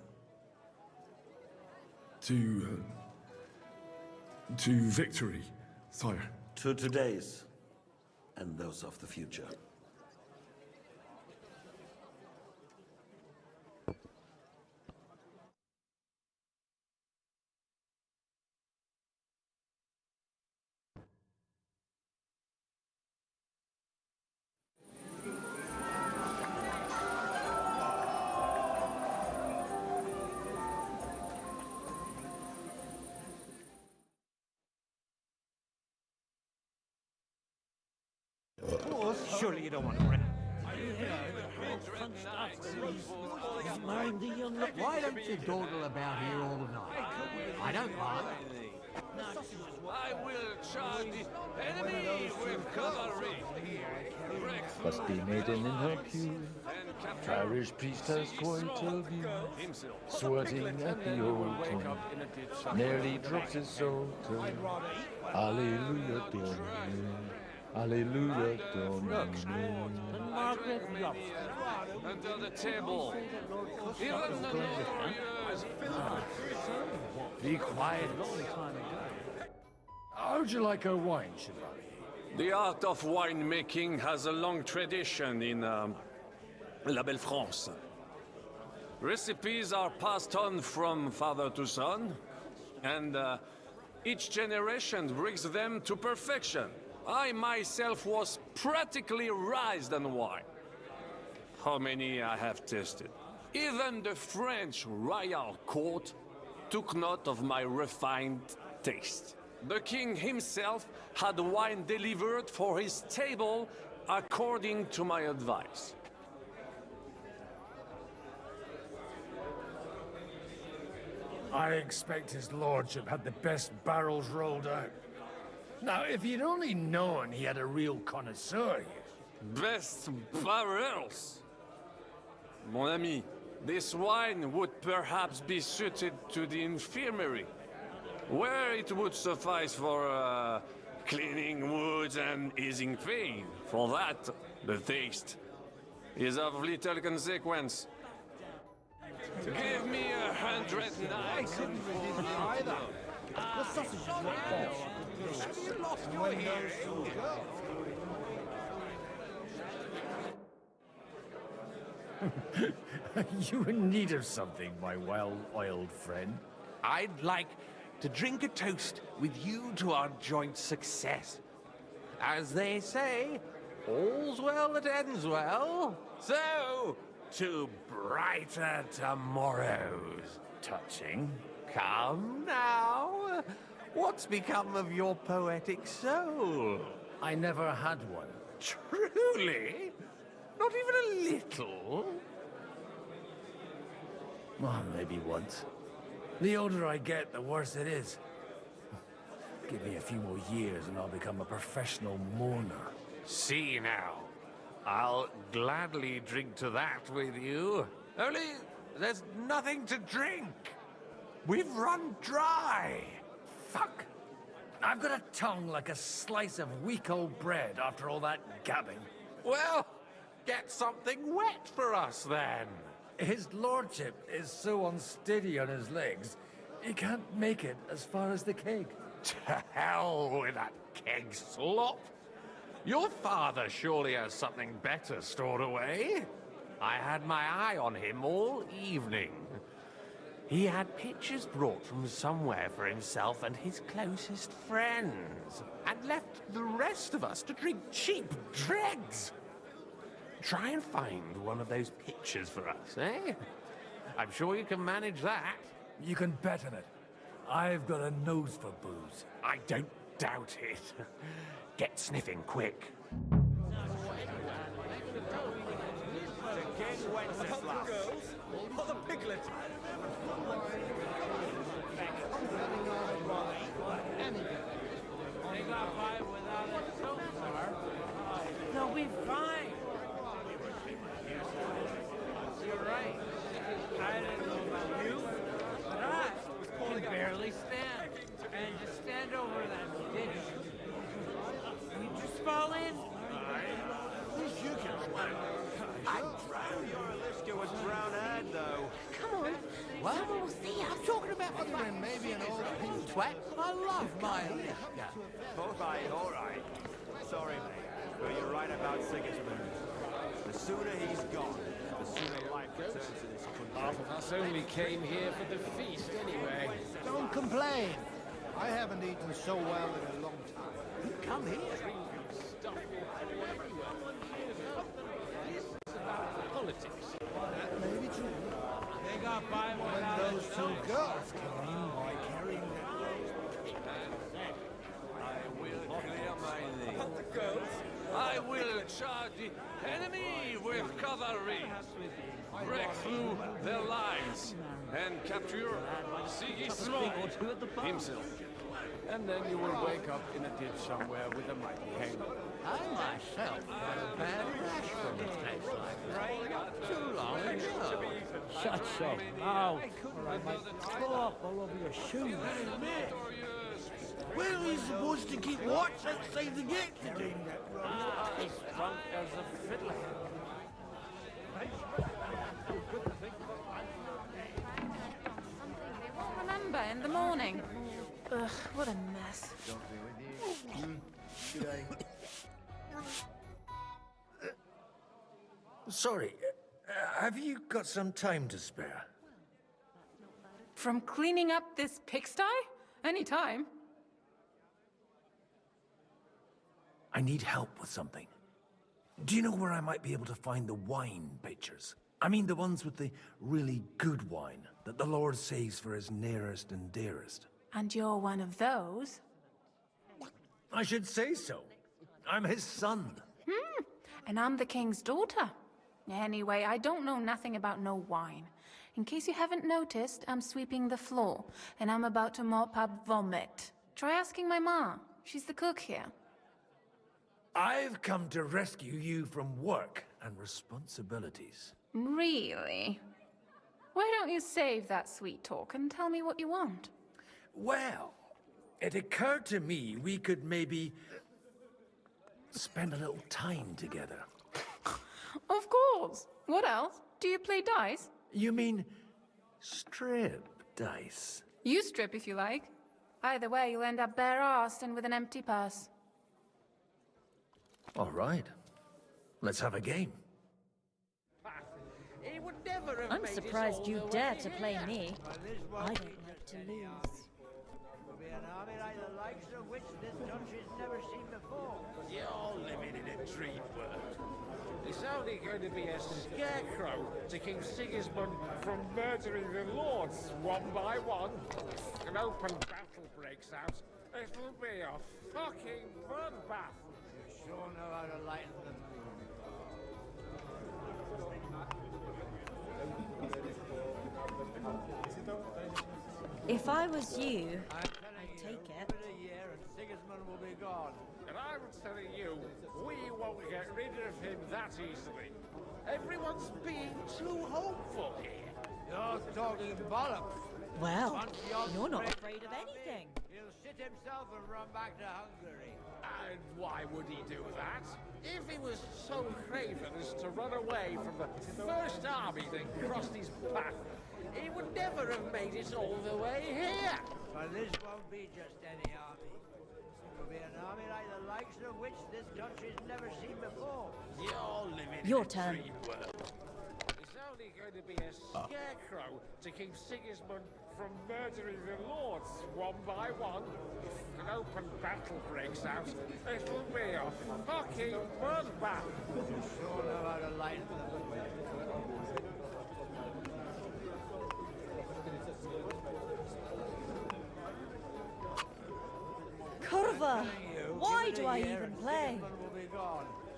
To victory, sire. To today's, and those of the future. Surely you don't want to bring... Why don't you dawdle about here all night? I don't mind. I will charge the enemy with cavalry. Must be maiden in her pew. Parish priest has quite a view. Sweating at the old tomb. Nearly drops his soul to Alleluia Domine. Alleluia Domine. Under the table. Even the lawyers. Be quiet. How'd you like our wine, Chevalier? The art of winemaking has a long tradition in La Belle France. Recipes are passed on from father to son, and each generation brings them to perfection. I myself was practically raised on wine. How many I have tasted. Even the French royal court took note of my refined taste. The king himself had wine delivered for his table according to my advice. I expect his lordship had the best barrels rolled out. Now, if you'd only known he had a real connoisseur here. Best barrels? Mon ami, this wine would perhaps be suited to the infirmary, where it would suffice for cleaning wounds and easing pain. For that, the taste is of little consequence. Give me 100 knights. Either. The sausage is not Have you lost your hearing? You in need of something, my well-oiled friend? I'd like to drink a toast with you to our joint success. As they say, all's well that ends well. So, to brighter tomorrows. Touching. Come now. What's become of your poetic soul? I never had one. Truly? Not even a little? Well, maybe once. The older I get, the worse it is. Give me a few more years and I'll become a professional mourner. See now. I'll gladly drink to that with you. Only, there's nothing to drink. We've run dry. Fuck. I've got a tongue like a slice of week-old bread after all that gabbing. Well, get something wet for us then. His lordship is so unsteady on his legs, he can't make it as far as the keg. To hell with that keg slop. Your father surely has something better stored away. I had my eye on him all evening. He had pictures brought from somewhere for himself and his closest friends, and left the rest of us to drink cheap dregs. Try and find one of those pictures for us, eh? I'm sure you can manage that. You can bet on it. I've got a nose for booze. I don't doubt it. Get sniffing quick. King Wenceslas. Or the piglet. They got by without it so far. They'll be fine. You're right. I didn't know about you, but I can barely stand. And just stand over that ditch. You just fall in. At least you can swim. I'd drown. Your Aliska was drowned, though. Come on. What? Someone will see us. I'm talking about figuring maybe an old pink twat. I love my Aliska. All right. Sorry, mate. But you're right about Sigismund. The sooner he's gone, the sooner life returns to this country. Half of us only came here for the feast anyway. Don't complain. I haven't eaten so well in a long time. Come here. Politics. That may be true. They got by without When those two girls came in by carrying that I will clear my name. I will charge the enemy with cavalry, break through their lines, and capture Sigismund himself. And then you will wake up in a ditch somewhere with a mighty hangover. I myself got a bad rash from a place like that. Not too long ago. Shut your mouth, or I might talk all over your shoes. Where are we supposed to keep watch outside the gate today? As drunk as a fiddler. They won't remember in the morning. Ugh, what a mess. Sorry, have you got some time to spare? From cleaning up this pigsty? Any time. I need help with something. Do you know where I might be able to find the wine pitchers? I mean the ones with the really good wine that the Lord saves for his nearest and dearest. And you're one of those? I should say so. I'm his son. And I'm the king's daughter. Anyway, I don't know nothing about no wine. In case you haven't noticed, I'm sweeping the floor, and I'm about to mop up vomit. Try asking my ma. She's the cook here. I've come to rescue you from work and responsibilities. Really? Why don't you save that sweet talk and tell me what you want? Well, it occurred to me we could maybe spend a little time together. Of course. What else? Do you play dice? You mean strip dice? You strip if you like. Either way, you'll end up bare-arsed and with an empty purse. All right. Let's have a game. I'm surprised you dare to play me. I don't like to lose. Be an army like the likes of which this country's never seen before. You're living in a dream world. It's only going to be a scarecrow to keep Sigismund from murdering the lords one by one. An open battle breaks out. It'll be a fucking bloodbath. You sure know how to lighten the mood. If I was you, I'd take it. A year and Sigismund will be gone. And I'm telling you, we won't get rid of him that easily. Everyone's being too hopeful here. You're talking bollocks. Well, you're not afraid of anything. He'll sit himself and run back to Hungary. And why would he do that? If he was so craven as to run away from the first army that crossed his path, he would never have made it all the way here. But this won't be just any army. It will be an army like the likes of which this country's never seen before. You're living Your in a turn. dream world. It's only going to be a scarecrow to keep Sigismund from murdering the lords one by one. If an open battle breaks out, it'll be a fucking bloodbath. You sure know how to lighten the mood. Curva! Why do I even play?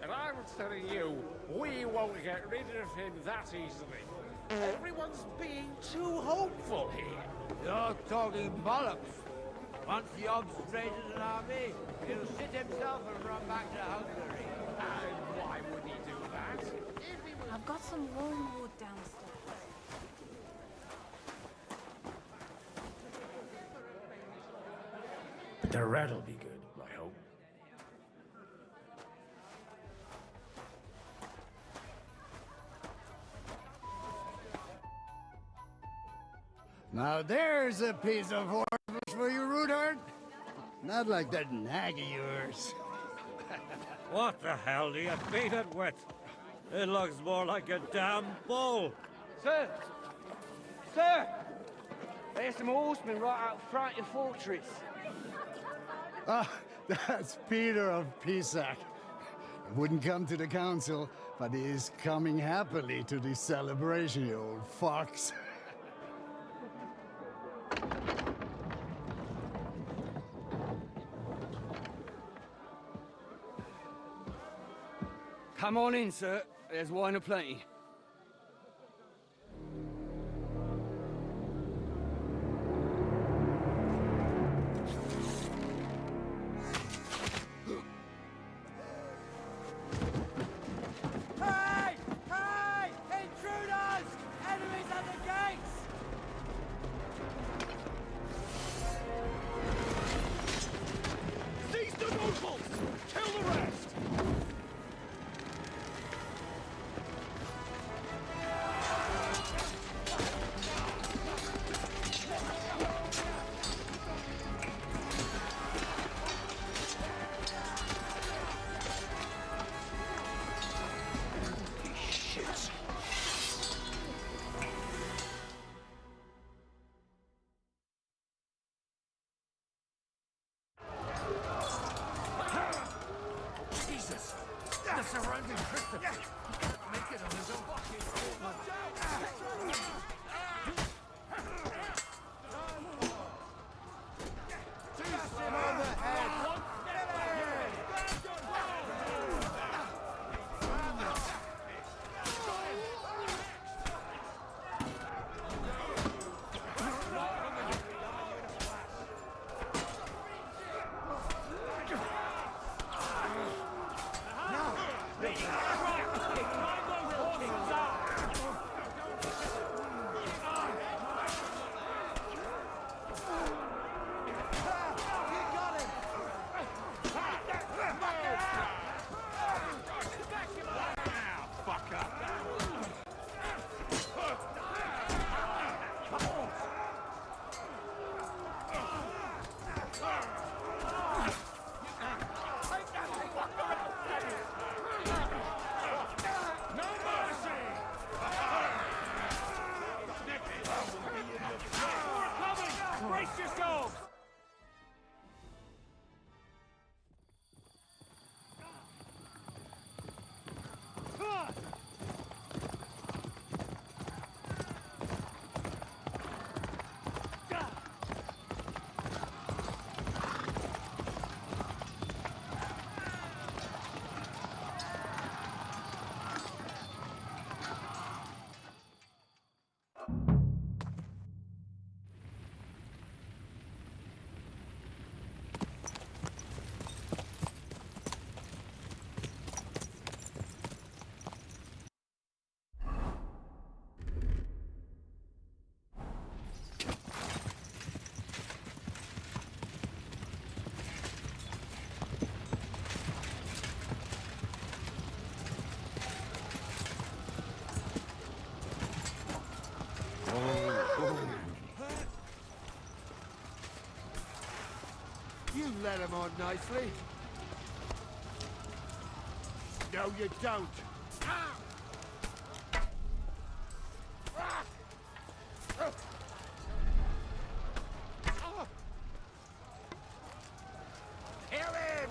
And I'm telling you, we won't get rid of him that easily. Everyone's being too hopeful here. You're talking bollocks. Once the Obs raises an army, he'll sit himself and run back to Hungary. And why would he do that? I've got some warm wood downstairs. The rat'll be good, I hope. Now there's a piece of horse for you, Rudart. Not like that nag of yours. What the hell do you beat it with? It looks more like a damn bull. Sir! Sir! There's some horsemen right out front of the fortress. Ah, that's Peter of Pisac. Wouldn't come to the council, but he is coming happily to the celebration, you old fox. Come on in, sir. There's wine aplenty. Hey! Hey! Intruders! Enemies at the gates! Seize the nobles! Kill the rest! Jesus! The surrounding Christopher! He can't make it on his own. Him on the head! Brace yourselves! You let him on nicely. No, you don't. Kill him!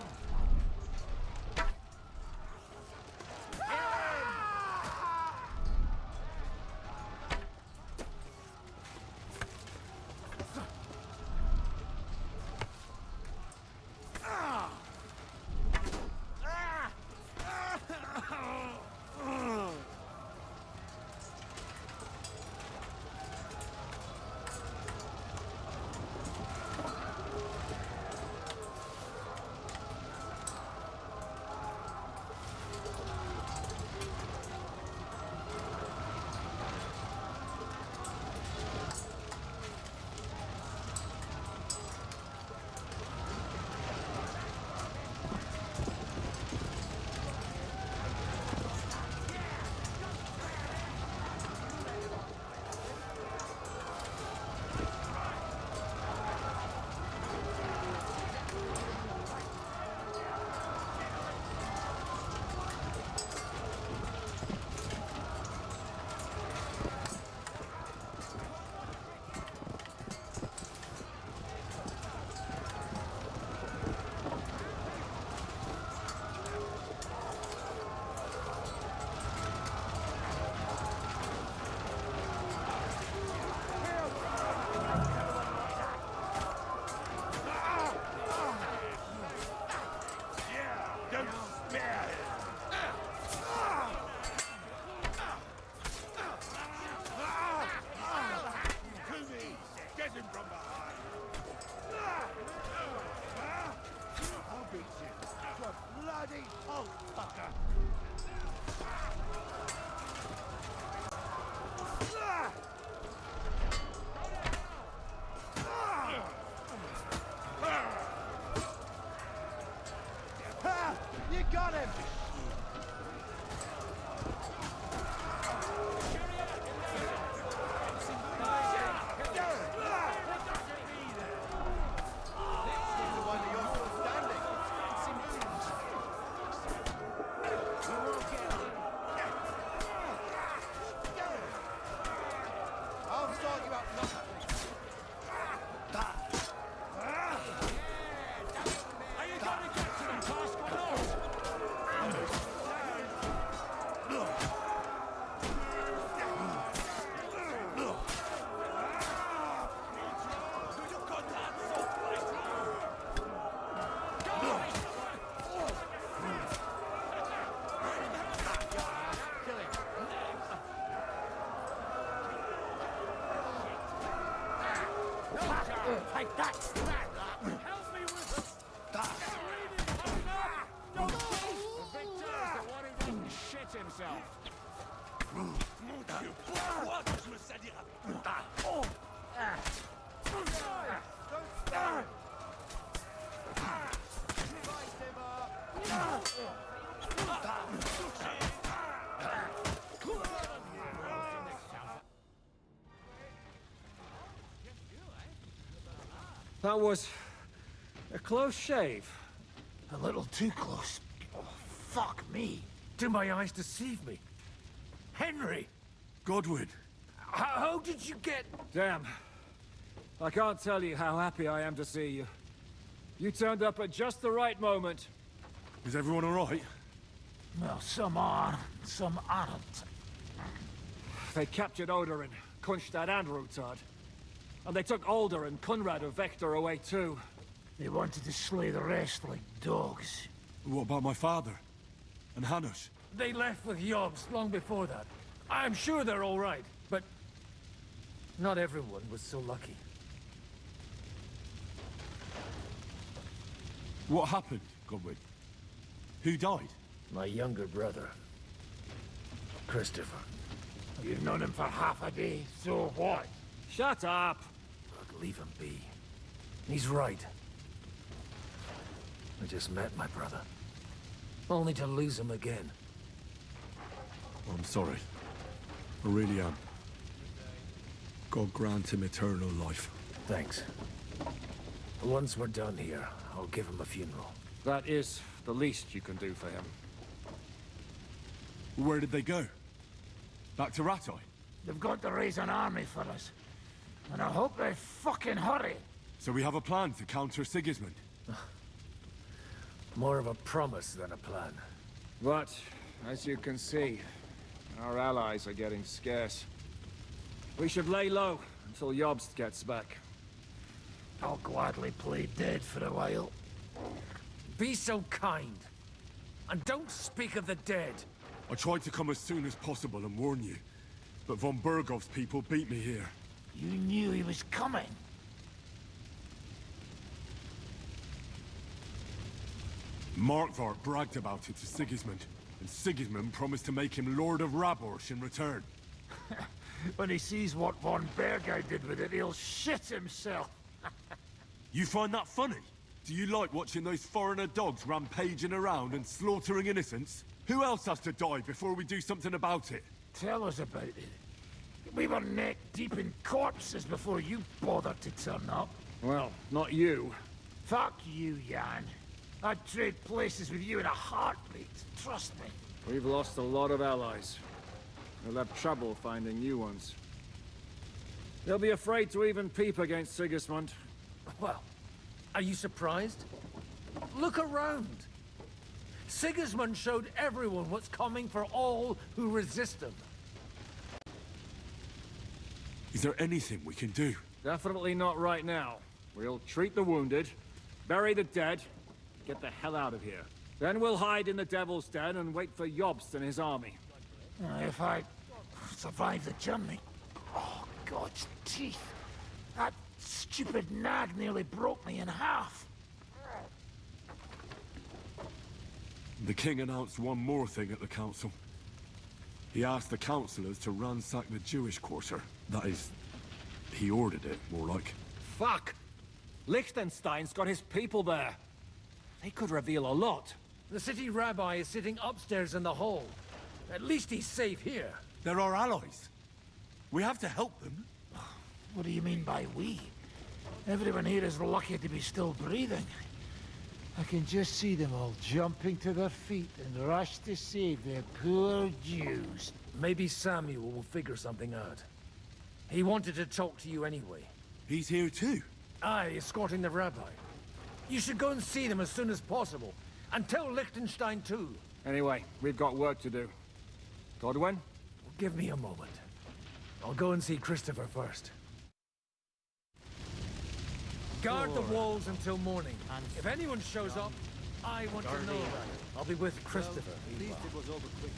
Take that! Help me with it! Don't shoot! The victor is the one who didn't shit himself. That was a close shave. A little too close. Oh, fuck me. Do my eyes deceive me? Henry! Godwin! How did you get... Damn. I can't tell you how happy I am to see you. You turned up at just the right moment. Is everyone alright? Well, some are, some aren't. They captured Odorin, Kunstad and Rutard. And they took Alder and Kunrad of Vector away too. They wanted to slay the rest like dogs. What about my father? And Hanush? They left with Yobs long before that. I'm sure they're all right, but... not everyone was so lucky. What happened, Godwin? Who died? My younger brother. Christopher. You've known him for half a day, so what? Shut up! Look, leave him be. He's right. I just met my brother. Only to lose him again. I'm sorry. I really am. God grant him eternal life. Thanks. Once we're done here, I'll give him a funeral. That is the least you can do for him. Where did they go? Back to Rattay? They've got to raise an army for us. And I hope they fucking hurry. So we have a plan to counter Sigismund? More of a promise than a plan. But, as you can see, our allies are getting scarce. We should lay low until Jobst gets back. I'll gladly play dead for a while. Be so kind. And don't speak of the dead. I tried to come as soon as possible and warn you, but von Bergov's people beat me here. You knew he was coming. Markvart bragged about it to Sigismund, and Sigismund promised to make him Lord of Raborsh in return. When he sees what von Bergau did with it, he'll shit himself. You find that funny? Do you like watching those foreigner dogs rampaging around and slaughtering innocents? Who else has to die before we do something about it? Tell us about it. We were neck deep in corpses before you bothered to turn up. Well, not you. Fuck you, Jan. I'd trade places with you in a heartbeat, trust me. We've lost a lot of allies. We'll have trouble finding new ones. They'll be afraid to even peep against Sigismund. Well, are you surprised? Look around. Sigismund showed everyone what's coming for all who resist him. Is there anything we can do? Definitely not right now. We'll treat the wounded, bury the dead, get the hell out of here. Then we'll hide in the Devil's Den and wait for Jobst and his army. If I survive the journey... Oh, God's teeth. That stupid nag nearly broke me in half. The king announced one more thing at the council. He asked the councillors to ransack the Jewish quarter. That is, he ordered it, more like. Fuck! Liechtenstein's got his people there. They could reveal a lot. The city rabbi is sitting upstairs in the hall. At least he's safe here. They're our allies. We have to help them. What do you mean by we? Everyone here is lucky to be still breathing. I can just see them all jumping to their feet and rush to save their poor Jews. Maybe Samuel will figure something out. He wanted to talk to you anyway. He's here too? Aye, escorting the rabbi. You should go and see them as soon as possible. And tell Liechtenstein too. Anyway, we've got work to do. Godwin? Give me a moment. I'll go and see Christopher first. Guard the walls until morning. If anyone shows up, I want to know about it. I'll be with Christopher. At least it was over quick.